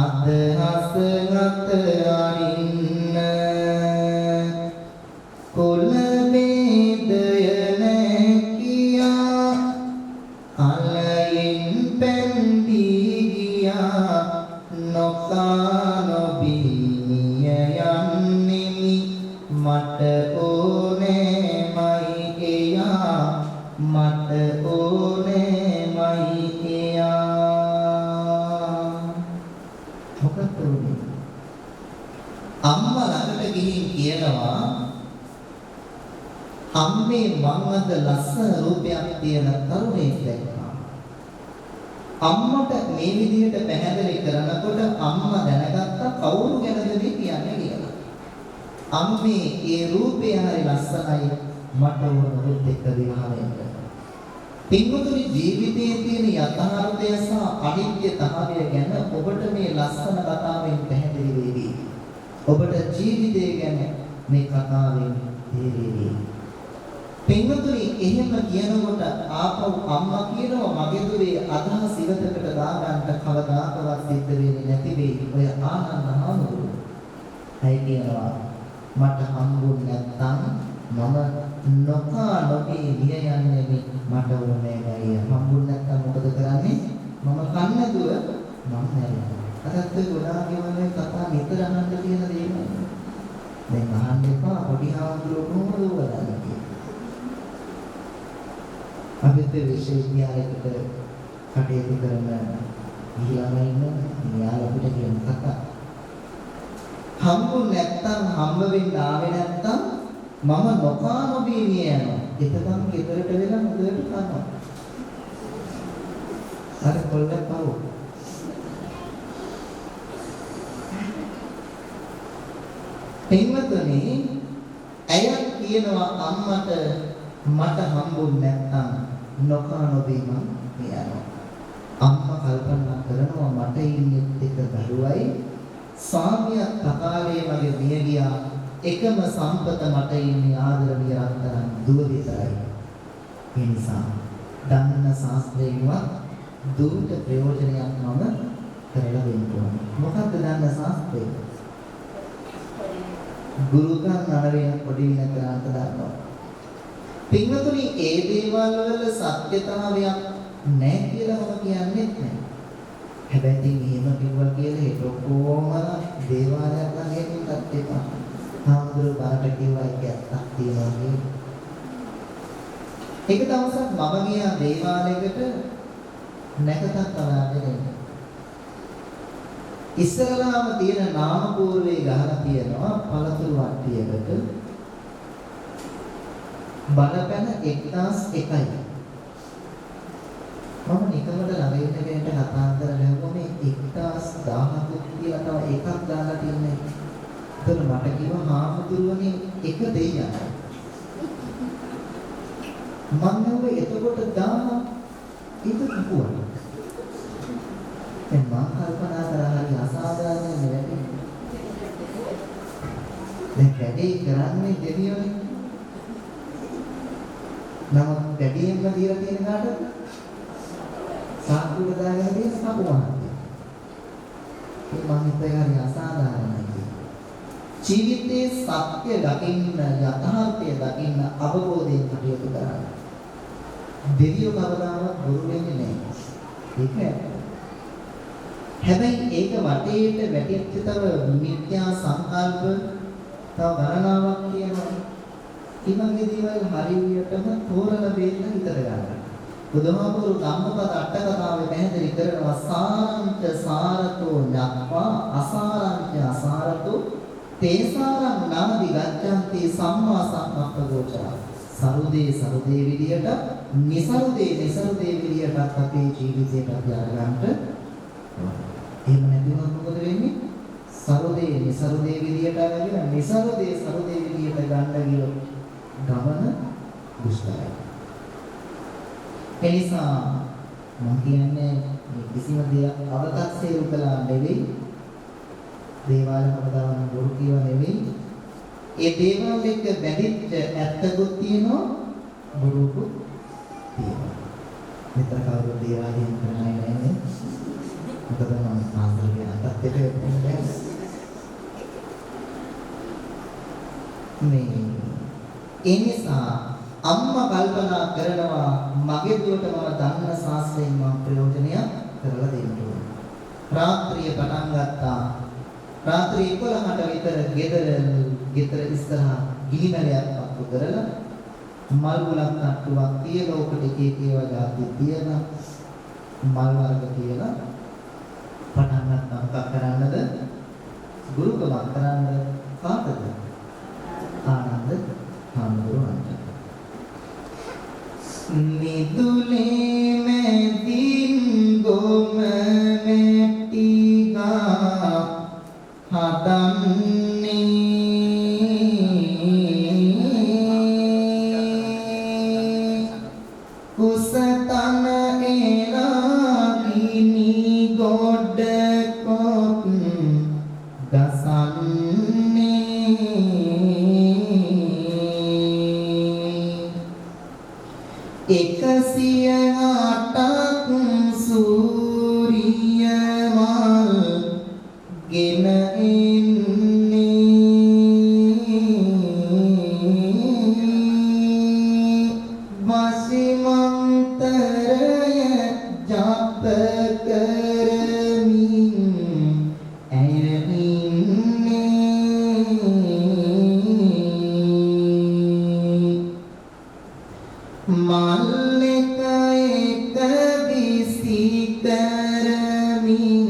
අදහස ගත හරින්න කුල වේදය නැකියා අලයෙන් පැන්දී ගියා නොකා නොබිය යන්නෙමි මට ඕනෑමයි එයා මට ඕනෑමයි එයා මොකක්ද උනේ අම්මා ළඟට ගිහින් කියනවා අම්මේ මං අද ලස්සන රූපයක් තියෙන තරුණයෙක් දැක්කා. අම්මට මේ විදිහට පැහැදිලි කරනකොට අම්මා දැනගත්තා කවුරු ගැනද මේ කියන්නේ කියලා. අම්මේ ඒ රූපය හරි ලස්සනයි මට උරුත් එක්ක විවාහ වෙන්න. පින්වතුනි ජීවිතයේ තියෙන යථාර්ථය සහ අනිත්‍යතාවය ගැන ඔබට මේ ලස්සන කතාවෙන් පැහැදිලි වෙවි. ඔබට ජීවිතය ගැන මේ කතාවෙන් තේරෙවි. පින්වතුනි එහෙම කියනකොට ආපහු අම්මා කියනවා මගේ දුවේ අදහස් ඉවතකට දාගන්න කවදාකවත් සිද්ධ වෙන්නේ නැති වෙයි. ඔය ආනන්ද හාමුදුරුවෝ. ඇයි කියනවා මට හම්බුනේ නැත්තම් මම නොකා නොපී මිය යන්නේ මට ඕනේ නෑ. හම්බුනේ නැත්තම් මොකද කරන්නේ? මම කන්නදුව මම නැරෙනවා. අදත් ඒ ගොඩාක් ඒවානේ කතා නිතර අහන්න තියෙන දේවල්. දැන් අහන්න එපා පොඩි හාමුදුරුවෝ කොහොමද බලන්නේ? අපිට විශ්වවිද්‍යාලයකට කටයුතු කරන ඊළඟ ඉන්න න්යාය අපිට කියන කතා. හම්බුනේ නැත්තම් හම්බ වෙන්න ආවේ නැත්තම් මම නොකා නොබී මිය යනවා. එතකම් ගෙදරට වෙලා මුදලට කනවා. අර කොල්ලක් පහුව. පින්වතුනි, ඇය කියනවා අම්මට මට හම්බුනේ නැත්තම් නොකා නොබී මම මිය යනවා. අම්මා කල්පනා කරනවා මට ඉන්නේ එක දරුවයි ස්වාමියා තකාලේ මගේ මිය ගියා. එකම සම්පත මට ඉන්නේ ආදරණීය රත්තරන් දුව විතරයි. ඒ නිසා දන්න ශාස්ත්‍රයෙන්වත් දුවට ප්‍රයෝජනයක් මම කරලා දෙන්න ඕනේ. මොකක්ද දන්න ශාස්ත්‍රය? ගුරුකම් නඩවෙන පොඩි වෙන කරාට දානවා. පින්වතුනි, ඒ දේවල් වල සත්‍යතාවයක් නැහැ කියලා මම කියන්නේ නැහැ. හැබැයි ඉතින් එහෙම කිව්වා කියලා ඒක කොහොම දේවාලයක් ළඟ හිටින්නත් එපා. හාමුදුරු බාරට කිව්වා ඒක ඇත්තක් තියනවා කියලා. එක දවසක් මම ගියා දේවාලයකට නැකතක් බලාගෙන. ඉස්සරලාම තියෙන නාම පූර්වේ ගහලා තියෙනවා පළතුරු වට්ටියකට බලපැන 1001යි. මම නිකමට ළඟ ඉන්න කෙනෙක්ට කතා කරලා ගිහුවා මේ 1010ක් කියලා තව එකක් දාලා තියන්නේ. ඒතර මට කිව්වා හාමුදුරුවනේ එක දෙයියක්. මම නෝ එතකොට දාන ඒක කිව්වා. දැන් මම කල්පනා කරා හරි අසාධාරණ නෙවෙයි. දැන් වැඩේ කරන්නේ දෙවියෝනේ. නමුත් වැඩියෙන්ම දීලා තියෙන කාටද? සාකුල දාගෙන තියෙන සපුවන්ට. ඒ මම හිතේ හරි අසාධාරණයි. ජීවිතයේ සත්‍ය දකින්න, යථාර්ථය දකින්න අවබෝධයෙන් කටයුතු කරන්න. දෙවියෝ කවදාවත් බොරු වෙන්නේ නැහැ. ඒක හැබැයි ඒක වටේට වැටිච්ච තව මිත්‍යා සංකල්ප තව ගණනාවක් කියනවා. ඊමගේ දේවල් හරියටම තෝරලා දෙන්න හිතර ගන්න. බුදුහාමුදුරු ධම්මපද අට කතාවේ පැහැදිලි කරනවා සාරංච සාරතෝ ඤක්වා අසාරංච අසාරතෝ තේසාරං නාදි ගච්ඡanti සම්මා සම්ප්‍රගෝචර. සරුදේ සරුදේ විදියට නිසරුදේ නිසරුදේ විදියට අපේ ජීවිතයට අපි අරගන්න. එහෙම නැතිවම මොකද වෙන්නේ? සරුදේ නිසරුදේ විදියට අරගෙන නිසරුදේ සරුදේ විදියට ගන්න ගියොත් ගමන දුෂ්කරයි. එනිසා මම කියන්නේ කිසිම දෙයක් අවතක්සේරු කළා නෙවෙයි. දේවාල කවදාවත් බොරු කියව නෙවෙයි. ඒ දේවාල එක්ක බැඳිච්ච ඇත්තකුත් තියෙනවා බොරුකුත් තියෙනවා. මෙතන කවුරුත් දේවාලයෙන් කරන්නේ නැහැ. මොකද මම ආන්දරේ අතත් දෙක මේ එනිසා අම්මා කල්පනා කරනවා මගේ දුවට මම දන්න ශාස්ත්‍රයෙන් මම ප්‍රයෝජනයක් කරලා දෙන්න ඕනේ. රාත්‍රිය පටන් ගත්තා. රාත්‍රී 11ට විතර ගෙදර ඉස්සරහා ගිනිමැලයක් පත්තු කරලා මල් මුලක් නට්ටුවක් තියලා ඔකට එක එක ඒවා ගාති තියලා මල් වර්ග තියලා පටන් ගත්තා. මොකක් කරන්නද? ගුරුකමක් කරන්න කාටද? ආනන්ද හාමුදුරුවන්ට. නිදුලේ මැදින් ගොම මැටිගා හදන්නේ කුසතන එලා ගිනි ගොඩ කොත් ගසන්නේ එකසිය අටක් සූරිය මල් ගෙන එන්නේ මල්ලක එක විසි කරමින්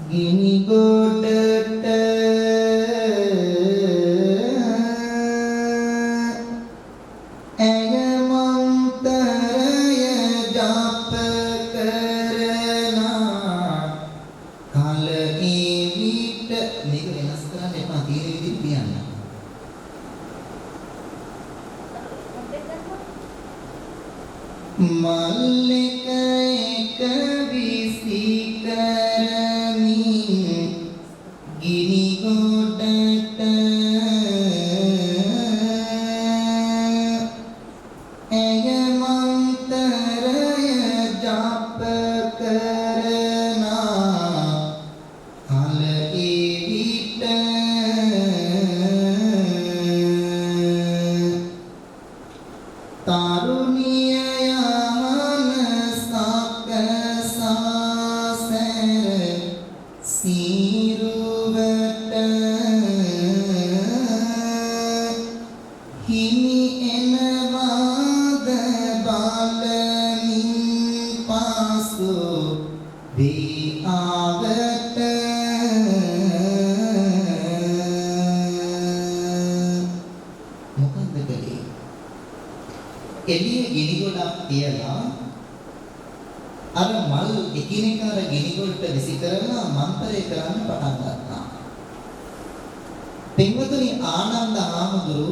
ගිනි ගොඩට ඇය මන්තරය ජප කරනා කල ඒ විට මේක වෙනස් කරන්න එපා තියෙන විදිහට කියන්න. මල්ලක එක විසි කරමින් ගිනි ගොඩට ඇය මන්තරය ජප කරනා කල ඒ විට තරුණිය හිමි එනවාද බලමින් පාසු දී ආගට මොකන්ද කලේ එළිය ගිනි ගොඩක් තියලා අර මල් එකිනෙක අර ගිනි ගොඩට විසි කරලා මන්ත්‍රය කරන්න පටන් ගත්තා. පින්වතුනි ආනන්ද හාමුදුරු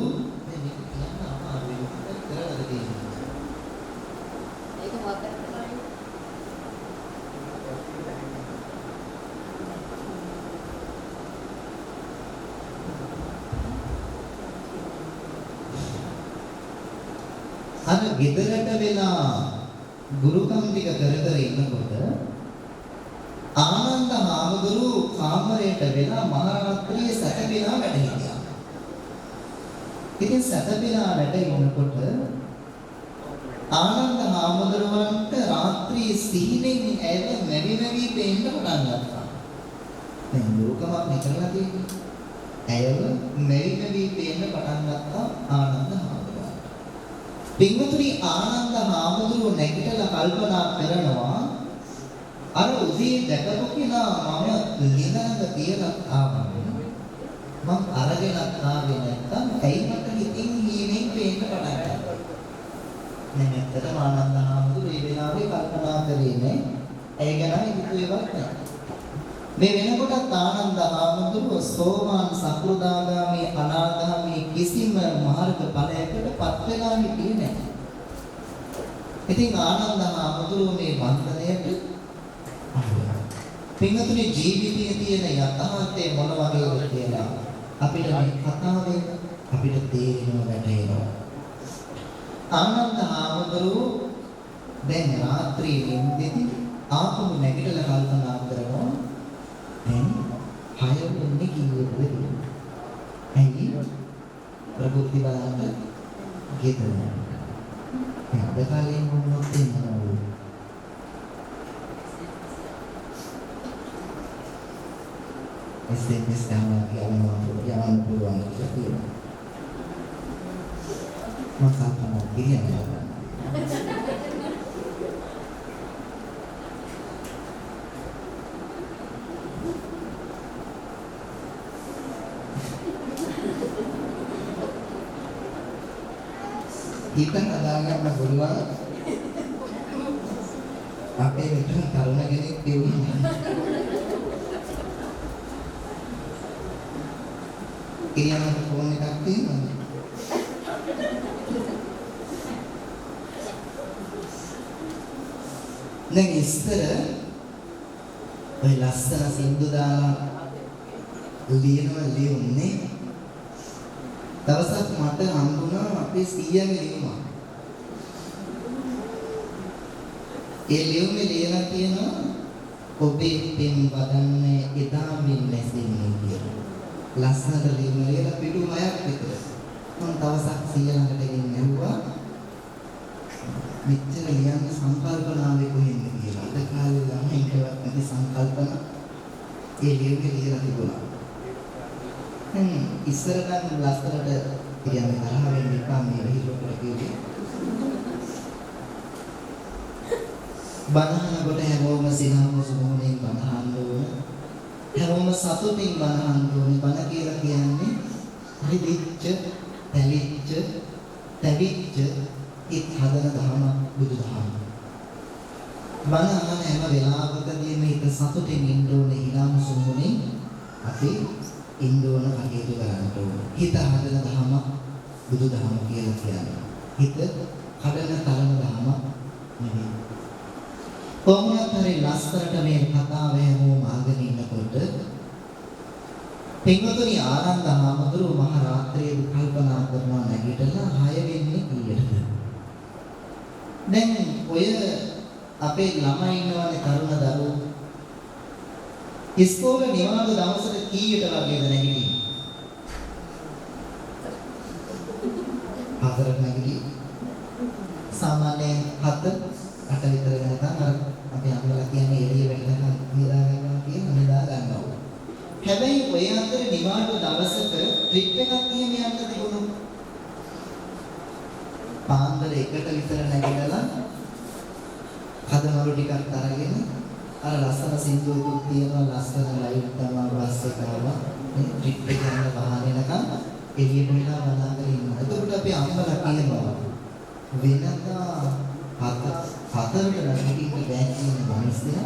අර ගෙදරට වෙලා ගුරුකම් ටික කර කර ඉන්නකොට ආනන්ද හාමුදුරු කාමරයට වෙලා මහරාත්‍රියේ සැතපෙලා වැඩ හිටියා. ඉතින් සැතපෙලා වැඩ ඉන්නකොට ආනන්ද හාමුදුරුවන්ට රාත්‍රී සීනෙන් ඇය මැවි මැවි පේන්න පටන් ගත්තා. දැන් ගුරුකමක් නිකරලා තියෙන්නේ. ඇයව මැවි මැවි පේන්න පටන් ගත්තා ආනන්ද හාමුදුරුවෝ. පින්වතුනි ආනන්ද හාමුදුරුවෝ නැගිටලා කල්පනා කරනවා අර උදේ දැකපු කෙනා මම ලිඳනක තියලා ආවා. මම අරගෙන ආවේ නැත්තම් ඇයි මට හිතින් හීනෙන් පේන්න පටන් ගත්තා. දැන් ඇත්තටම ආනන්ද හාමුදුරුවෝ මේ වෙලාවේ කල්පනා කරේ නෑ. ඇයි ගැන හිතුවේවත් නෑ. මේ වෙනකොටත් ආනන්ද හාමුදුරුවෝ සෝවාන් සකෘදාගාමී අනාගාමී කිසිම මාර්ග ඵලයකටපත් වෙලා හිටියේ නැහැ. ඉතින් ආනන්ද හාමුදුරුවෝ මේ වන්දනයට පින්වතුනි ජීවිතයේ තියෙන යථාර්ථය මොන වගේද කියලා අපිට මේ කතාවෙන් අපිට තේරෙනවා වැටහෙනවා. ආනන්ද හාමුදුරුවෝ දැන් රාත්‍රියේ නිින්දෙදී ආපහු නැගිටලා කල්පනා කරනවා දැන් 6 වෙනි කීයේද? ඇයි ප්‍රබුද්ධි බලන්න ගෙදර. අද කාලේ මොනවද තියෙනවද? SMS යවන්න පුළුවන් කියලා කියනවා. මම කල්පනා කියන්නේ හිතන අදාගන්න පුළුවන් අපේ මෙතන තරුණ කෙනෙක් කියනවා ඊයන්ට ෆෝන් එකක් තියෙනවා දැන් ඉස්සර ඔය ලස්සන සින්දු දාලා ලියුන්නේ දවසක් මට හම්බුණා අපේ සීයාගේ ලියුමක්. ඒ ලියුමේ ලියලා තියෙනවා ඔබේ පෙම් වදන්නේ එදා මින් නැසෙන්නේ කියලා. ලස්සනට ලියුම ලියලා පිටු 6ක් විතර. මම දවසක් සීයා ළඟට ගෙන් ඇහුවා මෙච්චර ලියන්න සංකල්පනාවේ කොහෙන්ද කියලා. අද කාලේ ළමයින්ටවත් නැති සංකල්පන ඒ ලියුමේ ලියලා තිබුණා. ඉස්සර නම් ලස්සනට කියන්නේ තරහ වෙන්න එපා මේ විහිළුවකට කිව්වේ. බණහන කොට හැමෝම සිනහම සුමුණෙන් බණහන්න ඕන. හැමෝම සතුටින් බණහන්න ඕනේ. බණ කියලා කියන්නේ රිදිච්ච, තැලිච්ච, තැවිච්ච ඉත් හදන ධර්ම බුදුදහම. බණ අහන හැම වෙලාවකදීම හිත සතුටින් ඉන්න ඕනේ. හිනාම සුමුණෙන් අපි ඉන්න ඕන කටයුතු කරන්න ඕනේ. හිත හදන ධර්ම බුදුදහම කියලා කියන්නේ. හිත කඩන තරම ධර්ම නෙවෙයි. කොහොමද හරි ලස්සනට මේ කතාව හැමෝම අහගෙන ඉන්නකොට පින්වතුනි ආනන්ද හාමුදුරුවෝ මහ රාත්‍රියේ කල්පනා කරනවා නැගිටලා 6 වෙන්නේ කීයටද? දැන් ඔය අපේ ළමයි ඉන්නවනේ තරුණ දරුවෝ ඉස්කෝලේ නිවාඩු දවසට කීයට වගේද නැගිටින්නේ? 4ට නැගිටි. සාමාන්‍යයෙන් 7 විතර වෙනකන් අර අපි අම්මලා කියන්නේ එළිය වෙනකන් නිදා ගන්නවා කියන නිදා ගන්නවා. හැබැයි ඔය අතර නිවාඩු දවසක ට්‍රිප් එකක් එහෙම යන්න තිබුණා. පාන්දර 1ට විතර නැගිටලා කදමරු ටිකක් අරගෙන අර ලස්සන සින්දුවකුත් තියෙනවා ලස්සන ලයිට් තමයි බස් එක ආවා. මේ ට්‍රිප් එක යන වාහනේනකම් එළියට වෙලා බලාගෙන ඉන්නවා. එතකොට අපි අම්මලා කියනවා වෙනදා 4ට නැගිටින්න බෑ කියන මිනිස්සයා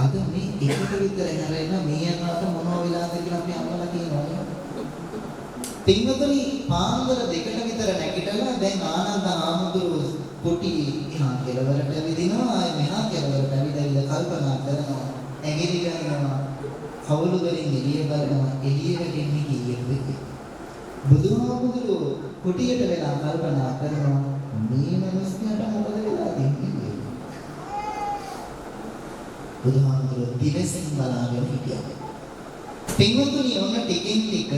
අද මේ 1ට විතර හැරෙන්න මේ යනකොට මොනවා වෙලාද කියලා අපි අම්මලා කියනවා. පින්වතුනි පාන්දර 2ට විතර නැගිටලා දැන් ආනන්ද හාමුදුරුවෝ කුටි එහා කෙළවරට ඇවිදිනවා ආයේ මෙහා කෙළවරට ඇවිදලා කල්පනා කරනවා ඇඟිලි ගන්නවා කවුළු වලින් එළිය බලනවා එළියට එන්නේ කීයද බුදුහාමුදුරුවෝ කුටියට වෙලා කල්පනා කරනවා මේ මිනිස්යාට මොකද වෙලා තින්නේ බුදුහාමුදුරුවෝ දිවසින් බලාගෙන හිටියා. පින්වතුනි ඔන්න ටිකෙන් ටික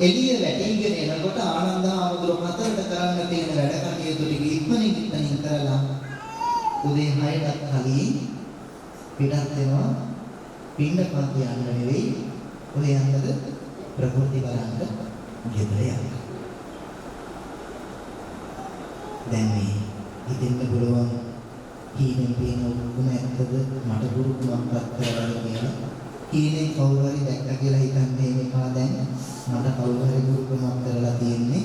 එළිය වැටීගෙන එනකොට ආනන්ද හාමුදුරුවෝ 4ට කරන්න තියෙන වැඩ කටයුතු ටික ඉක්මනින් කරලා උදේ 6ට කලින් පිටත් වෙනවා. පින්නපත් යන්න නෙවෙයි ඔය යන්නද ප්‍රകൃති බලන්න ගෙදර යන්න. දැන් මේ ඉතින් පුළුවන් කීනෙන් පේන උගුම ඇත්තද මට ගුරුකුමක්වත් කරලා කියලා කීනෙන් කවුරු හරි දැක්ක කියලා හිතන්නේ මේකා දැන් මට කවුරු හරි ගුරුකුමක් කරලා තියෙන්නේ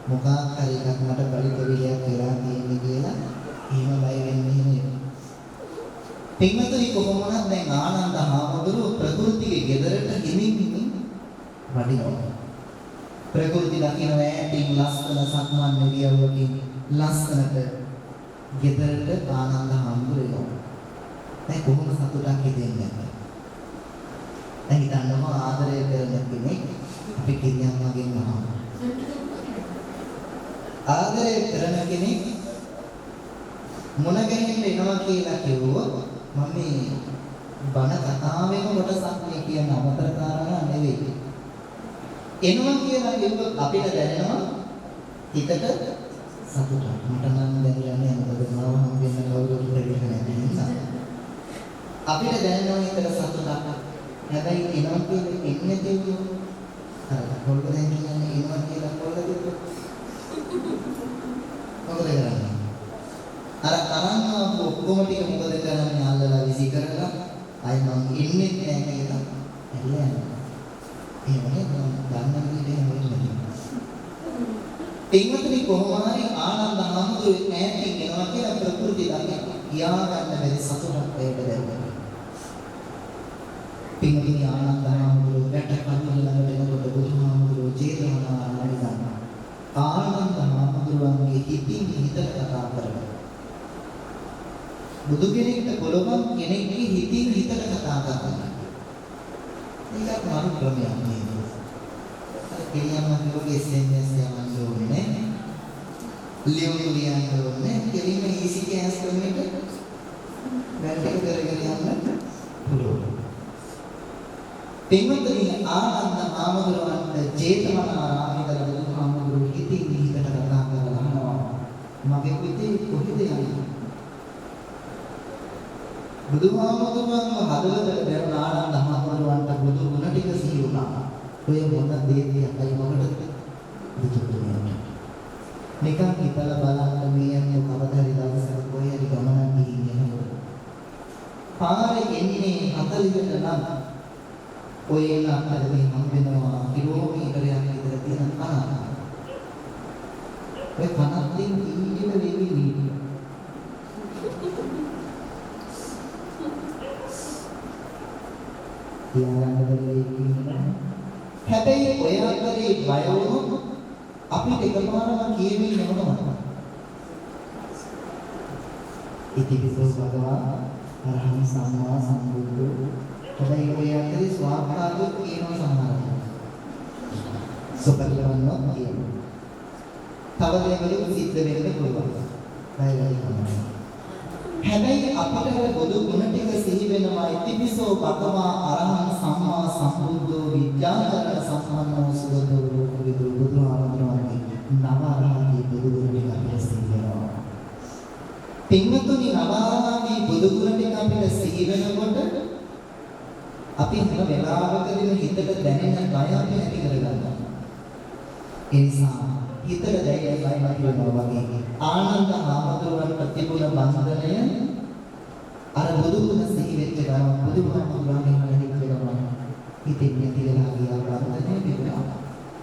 මොකක් හරි එකක් මට පරිපරිලයක් කරලා තියෙන්නේ කියලා එහෙම බය වෙන්නේ නෙමෙයි. පින්වතුනි කොහොම වුණත් දැන් ආනන්ද හාමුදුරුවෝ ප්‍රകൃතිගේ ගෙදරට හිමින් වඩිනවා. ප්‍රകൃති දකින්න ඈතින් ලස්සන සක්මන් නිරියවකින් ලස්සනට ගෙදරට ආනන්ද හාමුදුරුවෝ දැන් කොහොම සතුටක් හිතෙන්නේ නැද්ද? දැන් හිතන්නකො ආදරය කරන කෙනෙක් අපි කිරියම්මගෙන් අහනවා. ආදරය කරන කෙනෙක් මොන කෙනෙක්ද එනවා කියලා කිව්වොත් මම මේ බණ කතාවෙම කොටසක් මේ කියන අමතර කාරණා නෙවෙයි. එනවා කියලා කිව්වොත් අපිට දැනෙනවා හිතට සතුටක්. මට නම් දැනෙන්නේ නැහැ මොකද මාව හම් වෙන කවුරුත් දෙන්නේ නැහැ. අපිට දැනෙනවා හිතට සතුටක්. හැබැයි එනවා කියන්නේ එන්නේ දෙවියෝ. අර කොල්ල දැන් කියන්නේ එනවා කියලා කොල්ල දෙවියෝ. මොකද කරන්නේ? අර තරංග ඔක්කොම ටික මොකද කරන්නේ අල්ලලා විසි කරලා ආයි මම ඉන්නේ නැහැ කියලා ඇරිලා යනවා. එහෙමනේ ගන්න විදිහේ වෙන්නේ. පින්වතුනි කොහොම හරි ආනන්ද හාමුදුරුවෝ ඈතින් එනවා කියලා ප්‍රകൃති දකින්න කියා ගන්න බැරි සතුටක් ඒකට දැනෙනවා. පින්වතුනි ආනන්ද හාමුදුරුවෝ වැට කඳුල ළඟට එනකොට බුදුහාමුදුරුවෝ ජේතවනාරාමයට ගන්නවා. ආනන්ද හාමුදුරුවන්ගේ හිතින් හිතට කතා කරනවා. බුදු කෙනෙක්ට කොළොමක් කෙනෙක්ගේ හිතින් හිතට කතා කරනවා. මේක මාරු ක්‍රමයක් නෙවෙයි. කිරියම්ම කිව්වගේ SMS යවන්න ඕනේ නේ. ලියුම් ලියන්න ඕනේ. කෙලින්ම easy cash ක්‍රමයකට වැඩ කරගෙන යන්න පුළුවන්. පින්වතුනි ආනන්ද හාමුදුරුවන්ට ජේතවනාරාමයේ බුදුහාමුදුරුවෝ හිතින් හිතට කතා කරලා අහනවා. මගේ පිටේ කොහෙද යන්නේ? බුදුහාමුදුරුවන්ව හදවතට දැනුණ ආනන්ද හාමුදුරුවන්ට බුදු ගුණ ටික සිහි වුණා. ඔය මොන දේද යයි මොකටද? බුදු ගුණයට. නිකන් හිතලා බලන්න මේ යන්නේ කවදා හරි දවසක කොයි හරි ගමනක් ගිහින් එනකොට. පාරේ එන්නේ 40ට නම් ඔය එන අතරදී හම් වෙනවා කිලෝමීටරයක් විතර තියෙන කනක්. ඔය කනක්ෙන් ඊට වෙවි වී. හැබැයි ඔය අතරේ බය වුණොත් අපිට එකපාරම කියවෙන්නේ නැවතම. ඉතිවිසෝ භගවා අරහං සම්මා සම්බුද්ධෝ. හැබැයි ඔය අතරේ ස්වාභාවික කියනවා සමහරවිට. සුපරිලවන්නවා කියනවා. තව දෙයකට සිද්ධ වෙන්න පුළුවන්. හැබැයි අපිට බුදු ගුණ ටික සිහි වෙනවා. ඉතිවිසෝ භගවා අරහං සම්මා සම්බුද්ධෝ විද්‍යාචරණ සම්පන්නෝ සුගතෝ ලෝකවිදු බුදුහාමුදුරුවන්ගේ නවරහදී බුදු ගුණ ටික අපිට සිහි වෙනවා. පින්වතුනි නවරහදී බුදු ගුණ ටික අපිට සිහි වෙනකොට අපි හැම වෙලාවකදීම හිතට දැනෙන බය අපි ඇති කරගන්නවා. ඒ නිසා හිතට දැනෙන බය ඇති වෙනවා වගේ ආනන්ද හාමුදුරුවන්ට තිබුණ බන්ධනය අර බුදු ගුණ සිහි වෙච්ච ගමන් බුදුහාමුදුරුවන්ගේ හරියට වෙනවා. හිතේ නැති වෙලා ගියා බන්ධනය තිබුණා.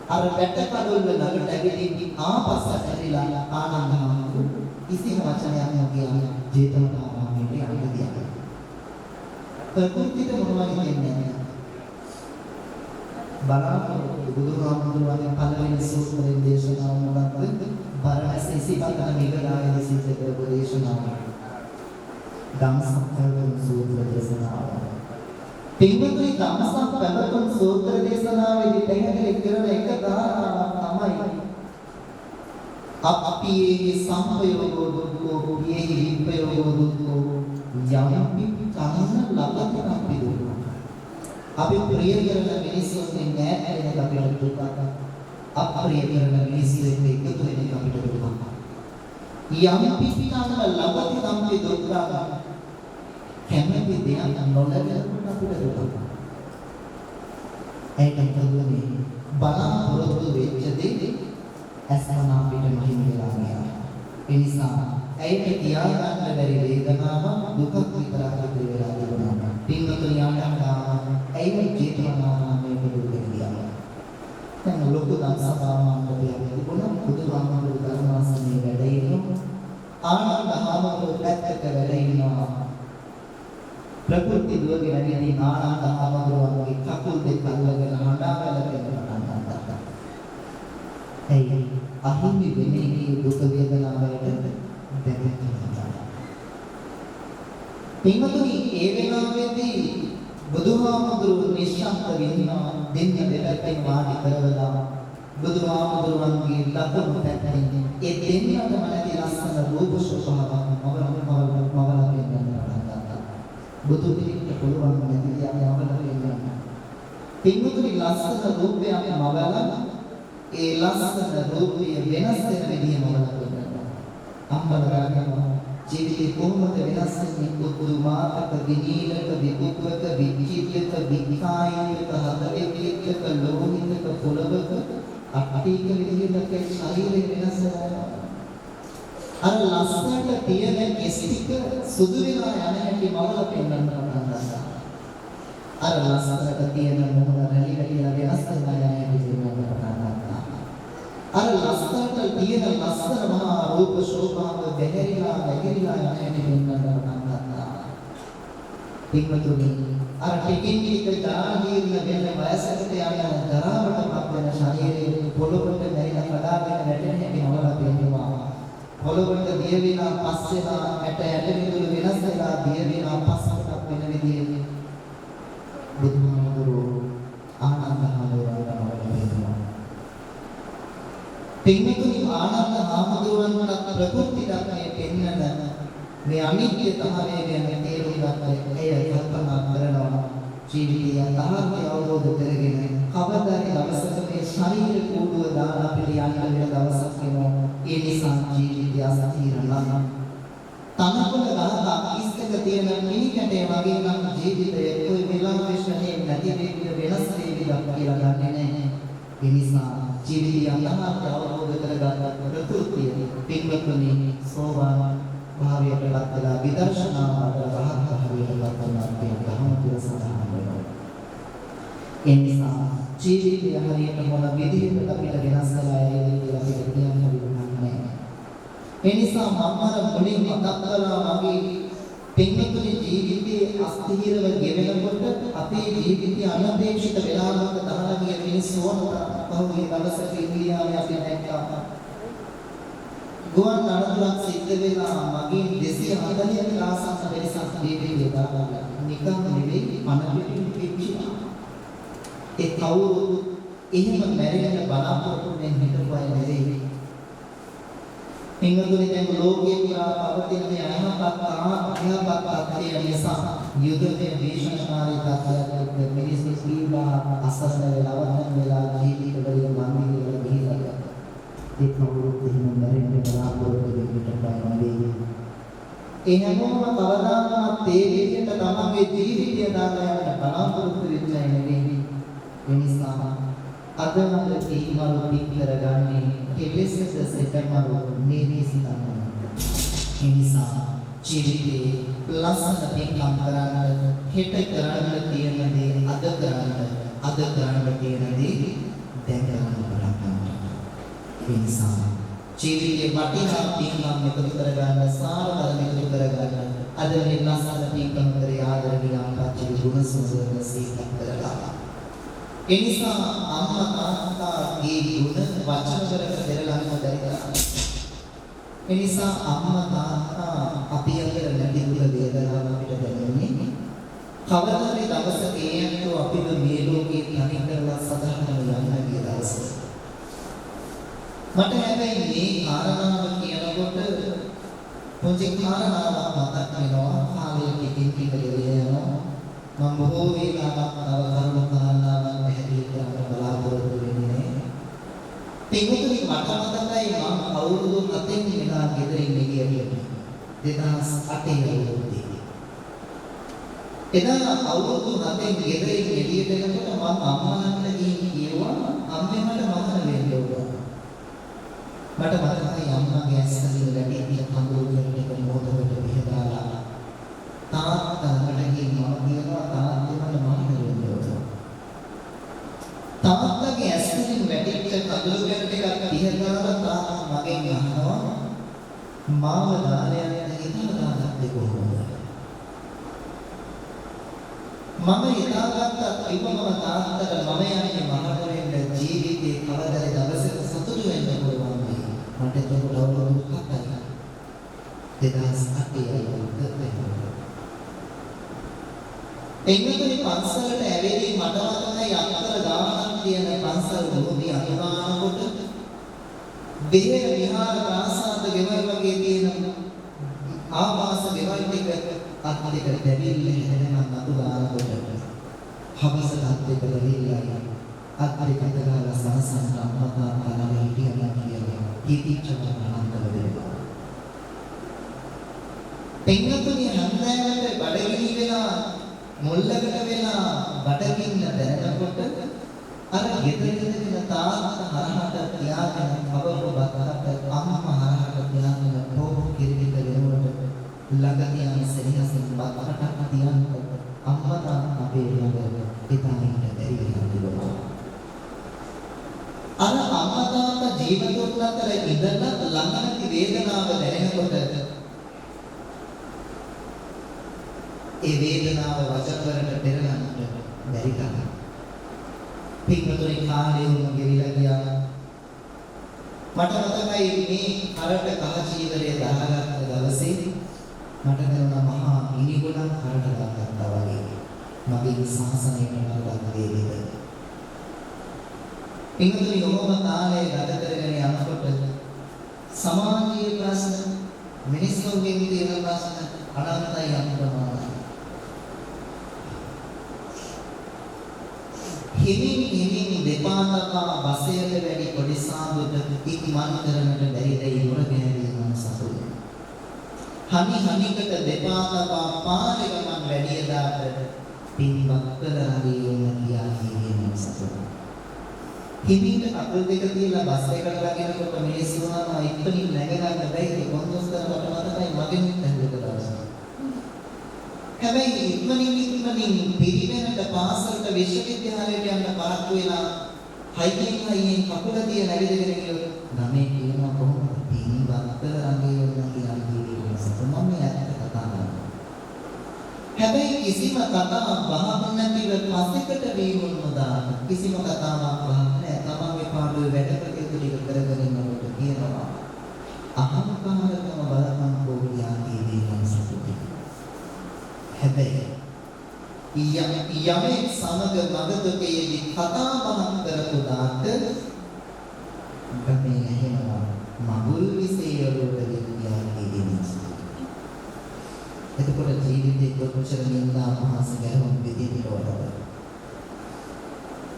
අර වැටකඩොල්ල ළඟට ඇවිදින් ආපස්සට ඇරිලා ආනන්ද හාමුදුරුවෝ කිසිම වචනයක් නොකිය ජේතවනාරාමයට යන්න ගියා. ප්‍රകൃතිත මොනවද කියන්නේ? බලාපොරොත්තු බුදුහාමුදුරුවන්ගේ පළවෙනි සූත්‍රයේ දේශනාව මොකක්ද? බරණැස ඉසිපතන නිගලායේ සිද්ධ කරපු දේශනාව. ධම්සක්කවතුන් සූත්‍ර දේශනාව. පින්වතුනි ධම්සක්කවතුන් සූත්‍ර දේශනාවේදී පැහැදිලි කරන එක කාරණාවක් තමයි අප්පියේ සංපයෝගෝ දුක්ඛෝ පියේ විපයෝගෝ දුක්ඛෝ යම්පි කන්න ලබතක් පිළිදෙනවා. අපි ප්‍රිය කරන මිනිස්සුන්ගේ නෑ වෙන අපිට දුකක්. අප්‍රිය කරන මිනිස්සුන්ගේ එකතු වෙන අපිට දුකක්. යම්පි කන්න ලබතක් පිළිදෙනවා. කැමති දෙයක් නොලැබෙනකොට අපිට දුකක්. ඒකයි කියන්නේ බලාපොරොත්තු වෙච්ච දේ ඇසන අපිට මහිම වෙලා ගියා. ඒ නිසා ඇයි තියාගන්න බැරි වේදනාව දුකක් විතරක් ඇති වෙලා තිබුණා. පින්වතුනි ආනන්දා ඇයි ජීතවනාමයේ පිළිවෙල ගියා. දැන් ලොකු දන්සපාමන්ඩලයක් තිබුණා. බුදුහාමුදුරු ධර්මාසනයේ වැඩ ඉන්නවා. ආනන්ද හාමුදුරු පැත්තක වැඩ ඉන්නවා. ප්‍රകൃති දුවගෙන වැඩි ආනන්ද හාමුදුරුවන්ගේ කකුල් දෙක අල්ලගෙන හඬාවැළ පෙන්නන ගන්නවා. ඇයි අහිමි වෙන්නේ දුක වේදනාවට දැනෙනවා. පින්වතුනි ඒ වෙලාවේදී බුදුහාමුදුරුවෝ නිශ්ශබ්ද වෙනවා. දෙන්න දෙපැත්තෙන් වාඩි කරවලා බුදුහාමුදුරුවන්ගේ ලකුණු පැත්තෙන් ඒ දෙන්නටම නැති ලස්සන රූප ශෝභාවක් මවලා පෙන්නනවා. බුදු පිළිට පුළුවන් නැති යාම යවලා පෙන්නනවා. පින්වතුනි ලස්සන රූපයක් මවලා ඒ ලස්සන රූපය වෙනස් වෙන විදිහ මවලා පෙන්නනවා. අම්බලගානවා ජීවිතේ කොහොමද වෙනස් වෙන්නේ? පුදුමාත්මක විනීලක විකුප්පක විචිත්‍රක විකායික හදවතක ලෝහිතක පොළවක අට්ටික විදිහට ශරීරය වෙනස් වෙනවා. අර ලස්සනට තියෙන කෙස්ටික සුදු වෙලා යන හැටි මවලා පෙන්වන්න පටන් ගන්නවා. අර ලස්සනට තියෙන මොහොත රැලි රැලිලා වෙනස් වෙලා යන හැටි පෙන්වන්න පටන් ගන්නවා. අර ලස්සනට තියෙන ලස්සන මහා රූප ශෝභාව බැහැරිලා නැගිරිලා යන හැටි පෙන්වන්න පටන් ගන්නවා. පින්වතුනි අර ටිකින් ටික දාගින්න වෙන වයසකට යන දරාවටපත් වෙන ශරීරයේ පොළොවට නැරිලා කඩාගෙන වැටෙන හැටි මවලා පෙන්වනවා. පොළොවට දිය වෙනා පස් වෙනා ඇට විදුලි වෙනස් වෙලා දිය වෙනා පස්සටක් වෙන විදිහේ බුදුහාමුදුරුවෝ ආනන්ද හාමුදුරුවන්ට පෙන්වනවා. පින්වතුනි ආනන්ද හාමුදුරුවන්ට ප්‍රകൃතියක් මේ පෙන්වන මේ අනිත්‍යතාවය ගැන තේරුම් ගන්න එය කල්පනා කරනවා. ජීවිතය තහවුරු අවබෝධ කරගෙන කවදාද දවසක මේ ශරීර කෝඩුව දාන අපිට යන්න වෙන දවසක් එනවා. ඒ නිසා ජීවිතය අසතිරණ තනකොළ ගහක ඉස්සක තියෙන මිනි කැටේ වගේ නම් ජීවිතය කොයි වෙලාවෙ ශ්‍රේණියේ නැති වෙන්න වෙනස් වෙවිද කියලා දන්නේ නැහැ. එනිසා ජීවිතය අන්තහාරය අවබෝධ කරගන්න ප්‍රකෘතිය පින්වත්නි සෝවාන් භාවයට පත් වෙලා විදර්ශනා මාර්ග රහත් භාවයට පත් වෙනවා කියන ධර්ම තුල සඳහන් වෙනවා. එනිසා ජීවිතය හරියට මොන විදිහකට අපිට වෙනස් කරලා යන්නේ කියලා අපිට කියන්න බැහැ. එනිසා මම මුලින් මතක් කළා වගේ පින්වත්නි ජීවිතයේ අස්තිහිරව ගෙවෙනකොට අපේ ජීවිතය අනපේක්ෂිත වෙලාවක තහනමිය මිනිස්සු පහුගිය දවසක ඉන්දියාවේ අපි දැක්කා. ගුවන් අනතුරක් සිද්ධ වෙලා මගේ 240ක ආසන්න වෙනසක් ජීවිතේ දාගන්න. නිකන් නෙවෙයි අනපේක්ෂිත පිච්චිලා. ඒ කවුරු එහෙම මැරෙන්න බලාපොරොත්තු වෙන හිටපු අය නෙවෙයි. පින්වතුනි දැන් ලෝකයේ පුරා පවතින මේ අයහපත් නිසා යුද්ධයේ වේශනාකාරී තත්ත්වයක් මිනිස්සු සීලා අසරණ වෙලා වහන වෙලා ජීවිත වලින් මන්දිර වල ගිහිලා ඒ කවුරුත් එහෙම මැරෙන්න බලාපොරොත්තු වෙන්න බෑ. ඒ හැමෝම කවදාකවත් ඒ විදිහට තමන්ගේ ජීවිතය දාලා යන්න බලාපොරොත්තු වෙන්නේ නෙවෙයි. ඒ නිසා අද මම කීමරු පිට කරගන්නේ කෙලෙසද සෙටමරු නිරිසිතන. ඒ නිසා ජීවිතේ ලස්සන පින්කම් කරන්න හෙට කරන්න තියෙන දේ අද කරන්න තියෙන දේ දැන් කරන්න පටන් ගන්න. ඒ නිසා ජීවිතේ වටිනා පින්කම් එකතු කරගන්න සාරවල එකතු කරගන්න අද මේ ලස්සන පින්කම් කරේ ආදරණීය අම්පාචි ගුණසුන්දර සීතක් කරලා. එනිසා අම්මා තාත්තාගේ ගුණ වචන වලට පෙරලන්න බැරි තරම්. එනිසා අම්මා තාත්තා අපි අතර නැති දුක වේදනාව අපිට දැනෙන්නේ. කවදාරි දවසක ඒයන්තෝ අපිව මේ ලෝකේ තනි කරලා සදාහනම යන්න ගිය දවස. මට හැබැයි මේ කාරණාව කියනකොට පොඩි කාරණාවක් මතක් වෙනවා. කාලයක කිංකින් කියලා යනවා. මම බොහෝ වේලාවක් කරුණු කාරණාවක් පැහැදිලි කරන්න බලාපොරොත්තු වෙන්නේ. පිටුතුනි මට මතකයි මම අවුරුදු 7 වෙනා ගෙදර ඉන්නේ කියලා. 2008 අවුරුද්දේ. එදා අවුරුදු 7 ගෙදර එළියට එනකොට මම අම්මාට ගිහින් කිව්වා අම්මේ මට මහන වෙන්න ඕන. මට මතකයි අම්මාගේ ඇස්වලින් ලැබී කඳුළු ටික මොහොතකට විහදාලා තාත්තාට ගිහින් මම කියනවා තාත්තේ මට මහන වෙන්න ඕන. තාත්තගේ ඇස්වලින් වැටිච්ච කඳුළු ටිකක් විහදාලා තාත්තා මගෙන් අහනවා මාව දාලයන්ට හිතලා කොහොමද? මම හිතාගත්තා ඉවමම තාත්තට මම යන්නේ මහවරෙන් ජීවිතේ කවදාද දවසක සතුටු වෙන්න පුළුවන් වෙයි. මට ඒක අවුරුදු 7යි. 2008 එංගලේ පන්සලට ඇවිල්ලා මට මතකයි අක්කර ගානක් තියෙන පන්සල් භූමිය අනුගානකොට බෙහෙර විහාර ප්‍රාසාද ගෙවල් වගේ තියෙන ආවාස ගෙවල් ටික අත්දෙකට දැවිල්ල හැදෙන නතු ගානකොට හවස තාත්තේට දෙවිලා අත්දෙකට ගාලා සනසන අම්මා තාලා හිටියා කියලා කීතිච්චට ආනන්ද වෙනවා. පින්වතුනි හන්දෑවට බඩගිනි වෙලා මොල්ලකට වෙලා බඩගින්න දැනනකොට අර ගෙදර ඉඳගෙන තාත්තා හරහට තියාගෙන කවවරු බත්තට අම්මා හරහට තියාගෙන පොහොර කිරිකිට වෙනකොට ළඟ තියන සෙනෙහසින් බත්තට තියන්න අම්මා තාත්තා අපේ ළඟ පිටානින්ට බැරි වෙනවා. අර අම්මා තාත්තා ජීවිතවල අතර ඉඳලා ළඟ වේදනාව දැනෙනකොට ඒ වේදනාව වචන වලට පෙරලන්නට බැරි තරම්. පින්වතුනි කාලේ වුණ ගෙවිලා ගියා. මට මතකයි මේ කරට කහ චීවරය දාගත්ත දවසේ මට දැනුණා මහා ගිනිගොඩක් කරට දාගත්තා වගේ. මගේ සාසනයට නරක දෙයක්. පින්වතුනි ඔහොම කාලේ ගත කරගෙන යනකොට සමාජීය ප්‍රශ්න මිනිස්සුන්ගේ තියෙන ප්‍රශ්න අනන්තයි අනුපමානයි. හිමින් දෙපා තබා බසයට වැඩි පොඩි සාදුට ඉක්මන් කරන්නට බැරි දෙයි නොරගෙන සතුයි. හනිකට දෙපා තබා පාරේ ගමන් වැඩි දාට පින්වත් කළ හරි වෙන කියා කියන සතුයි. හිමින්ට කකුල් දෙක තියලා බස් එකට ළඟිනකොට මිනිස්සු වහනවා ඉක්මනින් නැග ගන්න බැරි කොන්දොස්තර මට මතකයි මගෙන් හැදුව දවසක්. හැබැයි ඉක්මනින් පිරිවෙනට පාසලට විශ්වවිද්‍යාලයට යන්න පාරක් වෙලා හයියෙන් කකුල තියන ඇවිදගෙන ගියොත් ගමේ කියනවා කොහොමද පින්වත්ත රංගේ යන්න කියන්නේ මම මේ ඇත්ත කතා කරනවා. හැබැයි කිසිම කතාවක් වහක් නැතිව පස්සෙකට වීමුන් නොදාන කිසිම කතාවක් වහක් නැහැ. තමන්ගේ පාඩුවේ වැඩ කටයුතු ටික කරගෙන යනකොට කියනවා අහංකාරකම බලපං කෝවියාගේ දේවල් සතුටුයි. හැබැයි යමෙක් සමග මගදොකේදී කතා බහක් කරපු දාට ගමේ ඇහෙනවා මගුල් විසේවලට විද්‍යාවේ දේවල්. එතකොට ජීවිතේ කොච්චර නින්දා මහස ගැහුම් විදිහට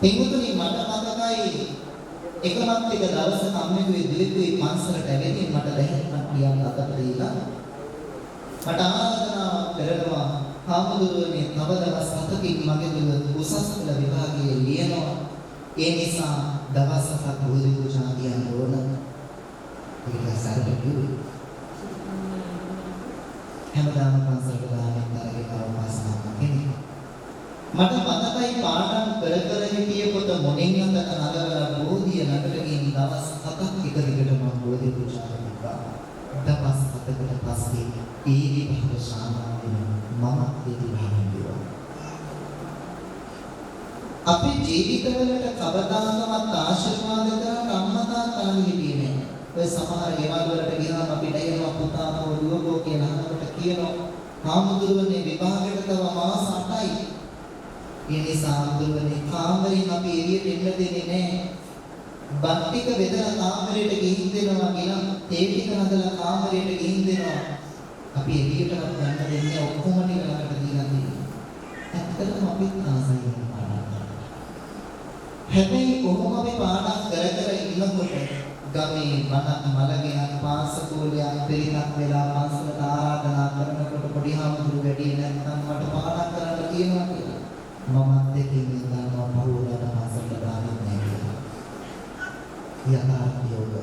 පින්තුනි මට මතකයි එකමත් එක දවසක අම්මගේ දිලිපුයි පන්සලට ඇවිදින් මට දැහැන්නක් කියන්න අතට දීලා මට ආරාධනා කරනවා හාමුදුරුවනේ තව දවස් 7කින් මගේ දුව උසස් පෙළ විභාගයේ ලියනවා ඒ නිසා දවස් 7ක් බෝධි පූජා කියන්න ඕන ඒක සරල කිව්වේ හැමදාම පන්සලට දාන්න තරගේ කවමාසනා කෙනෙක් මට මතකයි පාඩම් කර කර හිටිය පොත මොණින් අතට නගලා බෝධිය නගර ගින් දවස් 7ක් එක දිගට මම බෝධි පූජා කරා. දවස් 7කට පස්සේ ඒ විභාග ශාලාවෙන් මම ඒ විභාගෙ ගියා. අපේ ජීවිතවලට කවදාකවත් ආශිර්වාද කරන අම්මා තාත්තා හිටියේ නැහැ. ඔය සමහර ගෙවල් වලට ගියාම අපිට එනවා පුතාපෝ දුවපෝ කියන අහකට කියනවා හාමුදුරුවනේ විභාගෙට තව මාස 8යි. ඒ නිසා හාමුදුරුවනේ කාමරෙන් අපි එළියට එන්න දෙන්නේ නැහැ. බත් ටික බෙදලා කාමරයට ගිහින් දෙනවා කියලා තේ ටික හදලා කාමරයට ගිහින් දෙනවා. අපි එළියටවත් යන්න දෙන්නේ ඔක්කොම ටික ළඟට දීලා තියෙනවා. ඇත්තටම අපිත් ආසයි පාඩම්. හැබැයි කොහොම අපි පාඩම් කර කර ඉන්නකොට ගමේ බණක් මලගෙන පාසකෝලයක් පිරිනක් වෙලා පන්සලට ආරාධනා කරනකොට පොඩි හාමුදුරු වැඩි නැත්නම් මට පාඩම් කරන්න කියනවා කියලා. මමත් දෙකින් ඉඳන්වා බහුවලට පන්සලට දාන්නේ නැහැ කියලා. යථාර්ථයෝග.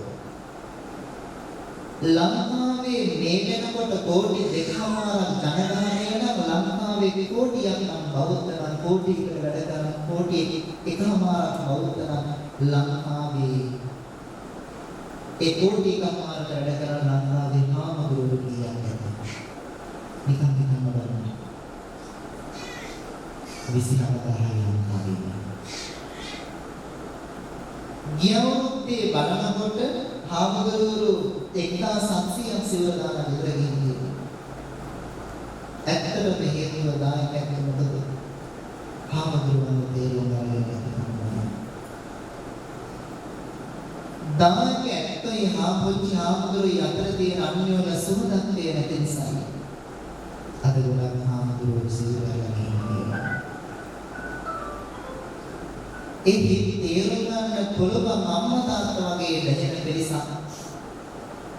ලංකාවේ මේ වෙනකොට කෝටි 2මාරක් ජනගහනය නම් ලංකාවේ කෝටියක් නම් බෞද්ධ නම් කෝටියකට වැඩ කරන කෝටි 1මාරක් බෞද්ධ නම් ලංකාවේ ඒ කෝටි එකමාරට වැඩ කරන ලංකාවේ හාමුදුරුවෝ කියන්නේ නිකන් බලන්න 29,000 ලංකාවේ ගියවුරුද්දේ බලනකොට හාමුදුරුවෝ 1700ක් සිවුර දාන විතර ගිහින් ඇත්තටම හේතුව දායකයෙක් මොකද හාමුදුරුවෝ තේරුම් ගන්න දායක ඇත්තයි හාමුදුරුවෝ අතර තියෙන අන්‍යෝන්‍ය සුහදත්වය නැති නිසා අද ගොඩක් හාමුදුරුවෝ සිවුර ගන්න ඒ තේරුම් ගන්න පුළුවන් අම්මා තාත්තා වගේ දැනෙන පිරිසක්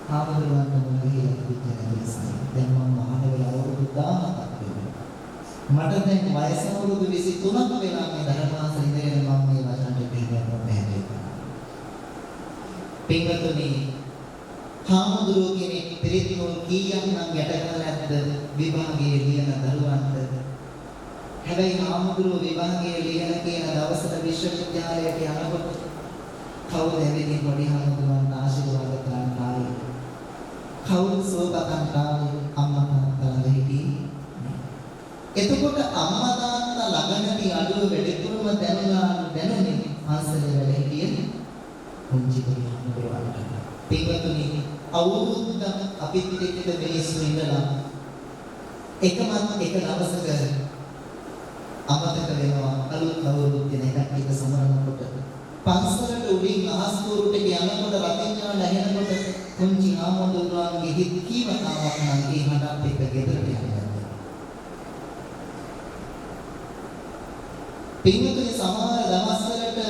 හාමුදුරුවන්ට මොනවද කියලා නිසා දැන් මම මහාන වෙලා අවුරුදු 1000ක් වෙනවා මට දැන් වයස අවුරුදු 23ක් වෙලා මේ ධර්මාස ඉඳගෙන මම මේ වචන ටික කියනවා පැහැදිලි කරනවා පින්වතුනි හාමුදුරුවෝ කෙනෙක් පිරිත්නෝල් කීයක් නම් යට කරලා නැද්ද විභාගයේ ලියන දරුවන්ට හැබැයි හාමුදුරුවෝ විභාගයේ ලියන කියන දවසට විශ්වවිද්‍යාලයට යනකොට කවුද එන්නේ පොඩි හාමුදුරුවන්ට ආශිර්වාද කරන්න ආවේ කවුද සෝපතන් ආවේ අම්මා තාත්තා හිටියේ එතකොට අම්මා තාත්තා ළඟනදී අඩුව වැඩිපුරම දැනුනේ ආසලේ වැඩ හිටියේ පුංචි පොඩි හාමුදුරුවන්ට පින්වතුනි අවුරුද්ද අපිත් එක්ක මිනිස්සු ඉඳලා එකමත් එක දවසක අමතක වෙනවා අලුත් අවුරුද්දේ නැගක් එක සමරනකොට පන්සලට උඩින් අහස් කූරුට යනකොට රතිඥා නැහෙනකොට කුංචි හාමුදුරුවන්ගේ හිත් කීවතාවක් නම් ඒ හඬත් එක්ක ගෙදරට යනවා පින්වතුනි සමහර දවස්වලට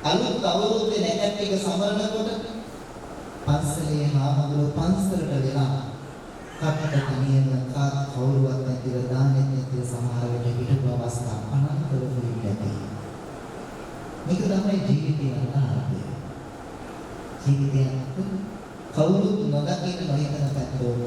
අලුත් අවුරුද්දේ නැගක් එක සමරනකොට පන්සලේ හාමුදුරුවෝ පන්සලට වෙලා කටට තනියම කවුරුවත් නැතිව දාන්නේ නැතිව සමහර වෙලට හිටපු අවස්ථා අනන්තව ඉඳී. මේක තමයි ජීවිතයේ අර්ථය. ජීවිතයක් කවුරුත් නොදකින නොහිතන පැත්තවල.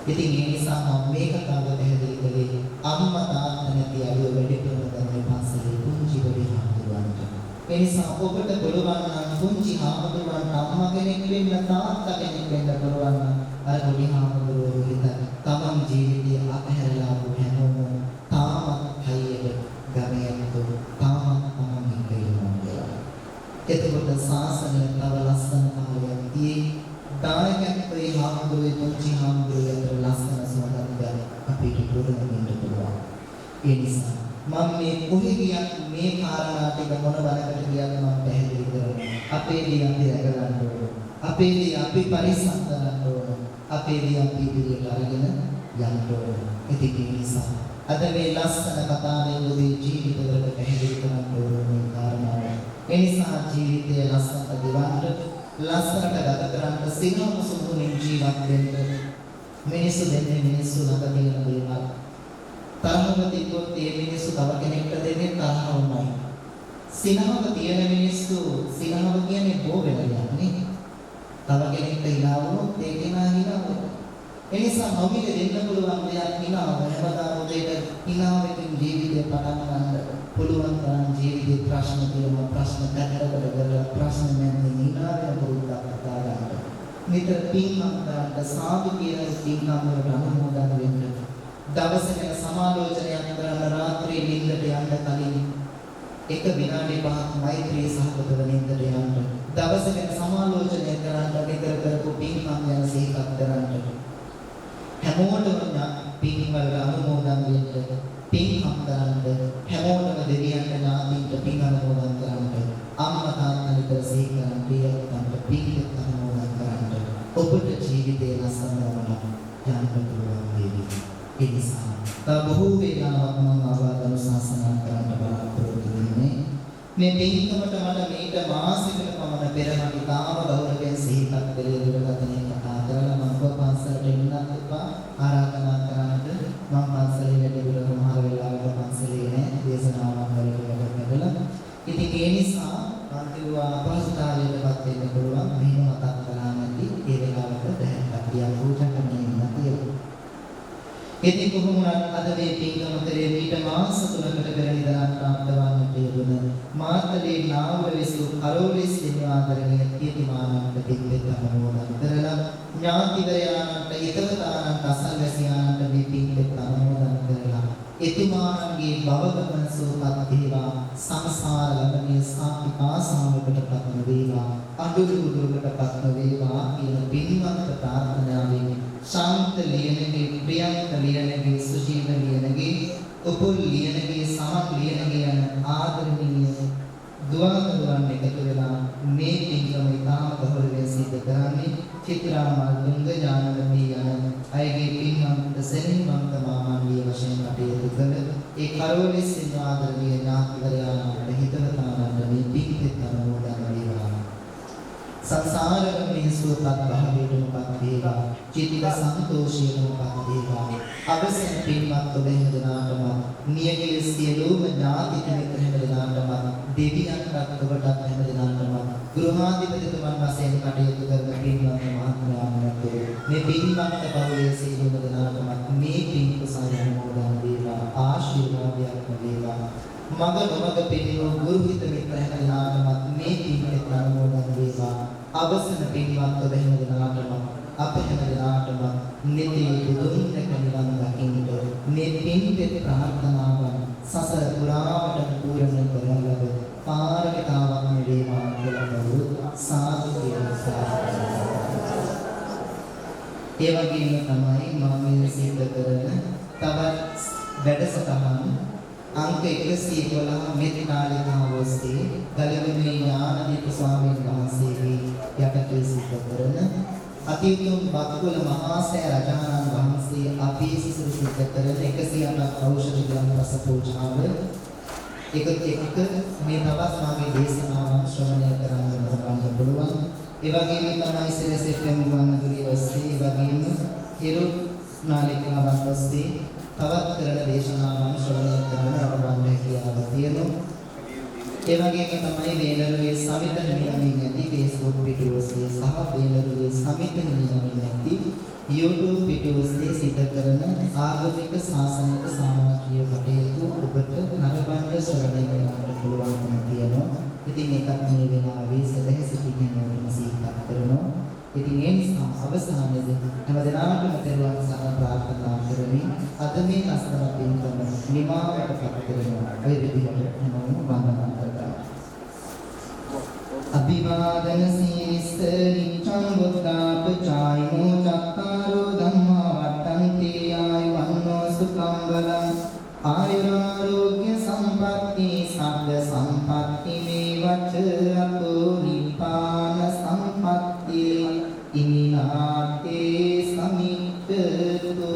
ඉතින් ඒ නිසා මම මේක තව පැහැදිලි කළේ අම්මා තාත්තා නැති අය වැඩි කරන තමයි පන්සලේ පුංචි පොඩි හාමුදුරුවන්ට. ඒ නිසා ඔබට පුළුවන් නම් පුංචි හාමුදුරුවන්ට අම්මා කෙනෙක් වෙන්න තාත්තා කෙනෙක් වෙන්න පුළුවන් නම් අර පොඩි හාමුදුරුවෝ හිත තමන් ජීවිතයේ අතහැරලා ආපු හැමෝම තාමත් හයියට ගමයන්තු තාමත් තමන් ඉන්නවා. එතකොට සාසනය තව ලස්සන කාලයක් තියෙයි. දායකත්වයේ හාමුදුරුවෝ පුංචි හාමුදුරුවෝ අතර ලස්සන සමගත් ගන්න අපිට පුරුදුවෙන්න පුළුවන්. ඒ නිසා මම මේ කොහේ ගියත් මේ කාරණා ටික මොන බලකට ගියත් මම පැහැදිලි කරනවා. අපේ දී අපි රැකගන්න ඕන. අපේ දී අපි පරිස්සම් කරන්න ඕන. අපේ දී අපි ඉදිරියට අරගෙන යන්න ඕන. ඉතින් ඒ නිසා අද මේ ලස්සන කතාවේ ඔබේ ජීවිතවලට පැහැදිලි කරන්න ඕන මේ කාරණාව. ඒ නිසා ජීවිතය ලස්සනට ගෙවන්න, ලස්සනට ගත කරන්න, සිනහවසුමුණින් ජීවත් වෙන්න මිනිස්සු දෙන්නේ මිනිස්සු ළඟ තියෙන දේවල්. තරහව තිබ්බොත් ඒ මිනිස්සු තව කෙනෙක්ට දෙන්නේ තරහවමයි. සිනහව තියෙන මිනිස්සු සිනහව කියන්නේ බෝ වෙලා යන්නේ. තව කෙනෙක්ට hina වුණොත් ඒ කෙනා hina වෙනවා. ඒ නිසා නොමිල දෙන්න පුළුවන් දෙයක් hina වෙනවා. උදේට hinaවකින් ජීවිතේ පටන් ගන්න පුළුවන් තරම් ජීවිතේ ප්‍රශ්න තියෙනවා. ප්‍රශ්න දැකරකට කරලා ප්‍රශ්න නැත්නම් hina වෙන පුරුද්දක් කතා ගන්න. නිතර පින්නම් ගන්න සාදු කියන පින්නම් වලට අනුමෝදන් වෙන්න. දවසක සමාලෝචනයක් කරන රාත්‍රියේ නිින්දට යන්න කලින් එක විනාඩි 5ක් මෛත්‍රී සහගතව නිින්දට යන්න. දවසක සමාලෝචනය කරන්න නිතර කරපු පින්නම් යන සිහිපත් කරන්න. හැමෝටම පින් වල අනුමෝදන් වෙන්න. පින්කම් කරන්න. හැමෝටම දෙවියන්ට නාමයට පින් අනුමෝදන් කරන්න. අම්මා තාත්තා නිතර සිහි කරන් පියවන්ට පින් අනුමෝදන් කරන්න. ඔබට ජීවිතේ ලස්සන වුණා යන්න පුළුවන් වේවි. ඒ නිසා බොහෝ වේලාවක් මම ආවාදන ශාසනා කරන්න බලාපොරොත්තු වෙන්නේ. මේ පින්කමට මට මේක මාසෙකට පමණ පෙර මම ඉතාම ගෞරවයෙන් සිහිපත් කළේ දුරකථනයේ කතා කරලා මම පන්සලට එන්නත් එපා ආරාධනා කරන්නට මම පන්සලේ වැඩි දුර සමහර වෙලාවක පන්සලේ නෑ දේශනාවක් වලට වැඩ. ඉතින් ඒ නිසා මම කිව්වා අපහසුතාවයකටපත් වෙන්න පුළුවන් මෙහෙම මතක් කළා නැති ඒ වෙලාවට දැන් අපියා පූජා කරන්න තියෙනවා. ඉතින් කොහොම වුණත් අද මේ පින්කම කරේ ඊට මාස 3කට පෙර නිදාන් ප්‍රාප්ත වන්නට යෙදුන මාතලේ නාවල විසු කරෝලිස් දිනවාදරණීය කීර්තිමානන්ත පිළිවෙත් අනුමෝදන් කරලා ඥාතිවරයාණන්ට හිතවතාණන්ට අසල්වැසියාණන්ට මේ පිළිවෙත් අනුමෝදන් කරලා එතුමාන්ගේ භවගමන සුවපත් වේවා සංසාර ගමනේ සාපිපාසාවකටපත් වේවා අඳුරුදුරකටපත් වේවා කියන පින්වත් ප්‍රාර්ථනාවෙන් ශාන්ත ලියනගේ ප්‍රියන්ත ලියනගේ සුජීව ලියනගේ උපුල් ලියනගේ සමත් ලියනගේ යන ආදරණීය දුවදරුවන් එකතු වෙලා මේ පින්කම ඉතාම ගෞරවයෙන් සිදු කරන්නේ චිත්‍රා මාර්ගුංග ඥානවතී යන අයගේ පින්වන්ත සෙනෙහවන්ත මාමණ්ඩිය වශයෙන් කටයුතු කළ ඒ කරෝලිස් ආදරණීය ඥාතිවරයාණන්ට හිතවතාණන්ට මේ පින්කෙත් අනුමෝදන් වේවා. සංසාරගමනේ සුවපත් භාවයටපත් වේවා. චිත්ත සන්තෝෂයටපත් වේවා. අවසන් පින්වත් ඔබ හැමදෙනාටම නියගිය සියලුම ඥාති මිත්‍ර හැමදෙනාටම දෙවියන්ටත් ඔබටත් හැමදෙනාටම ගෘහාධිපතිතුමන් වශයෙන් කටයුතු කරන පින්වත් මහත්මයාණන්ට මේ පින්වත් පවුලේ සියලුම දෙනාටම මේ පින් කුසල අනුමෝදන් වේවා. ආශිර්වාදයක් වේවා. මග නොමග පිළිනෝ ගුරු හිත මිත්‍ර හැමදෙනාටම මේ පින්කෙත් අනුමෝදන් වේවා. අවසන පින්වත් ඔබ හැමදෙනාටම අප හැමදෙනාටම නිතී බුදුන් නිවන් දකින්නට මේ පින්කෙත් ප්‍රාර්ථනාවන් සසර පුරාවට පූර්ණ කරන ලබ පාරමිතාවක් වේවා කියලා කවුරුත් සාදු කියලා. ඒ වගේම තමයි මම මේ සිද්ධ කරන තවත් වැඩසටහන් අංක 112 මෙත්නාලිකාව ඔස්සේ ගලගමේ ඥානදීප ස්වාමීන් වහන්සේගේ යටතේ සිද්ධ කරන අතිඋතුම් බක්කුල මහා සෑ රජාණන් වහන්සේ අපේ සිසුරු සිද්ධ කරන 108 ඖෂධ ග්‍රන්ථ රස පූජාව එක මේ තවත් මාගේ දේශනාවන් ශ්‍රවණය කරන්න පුළුවන්. ඒ වගේම තමයි සිරසෙන් ගුවන්විදුලිය ඔස්සේ ඒ වගේම හිරු නාලිකාවන් ඔස්සේ තවත් කරන දේශනාවන් ශ්‍රවණය කරන්න අපවන්න හැකියාව තියෙනවා. ඒ වගේම තමයි වේලරුවේ සමිත නිලමින් ඇති Facebook පිටුව ඔස්සේ සහ වේලරුවේ සමිත නිලමින් ඇති YouTube පිටුව ඔස්සේ සිදු කරන ආගමික ශාසනික සමාජීය කටයුතු ඔබට නරඹන්න ශ්‍රවණය කරන්න පුළුවන්කම තියෙනවා. ඉතින් ඒකත් මේ වෙලාවේ සදහසිතින් යනවා සිහිපත් කරනවා. ඉතින් ඒ නිසා අවසානයේදී හැමදෙනාටම තෙරුවන් සරණ ප්‍රාර්ථනා කරමින් අද මේ අස්තන පින්කම නිමාවටපත් කරනවා. ඒ විදිහට මම වන්දනා කරනවා. අභිවාදන සීස්ස නිච්ඡං බුද්ධාපචායිනෝ චත්තාරෝ ධම්මා වට්ටන්ති ආයුවන්නෝ සුඛං බලං ආයුරාෝග්‍ය සම්පatti සග්ග සම්පatti මේවච අතෝ නිපාන සම්පatti ඉමිනාතේ සමිච්ඡතු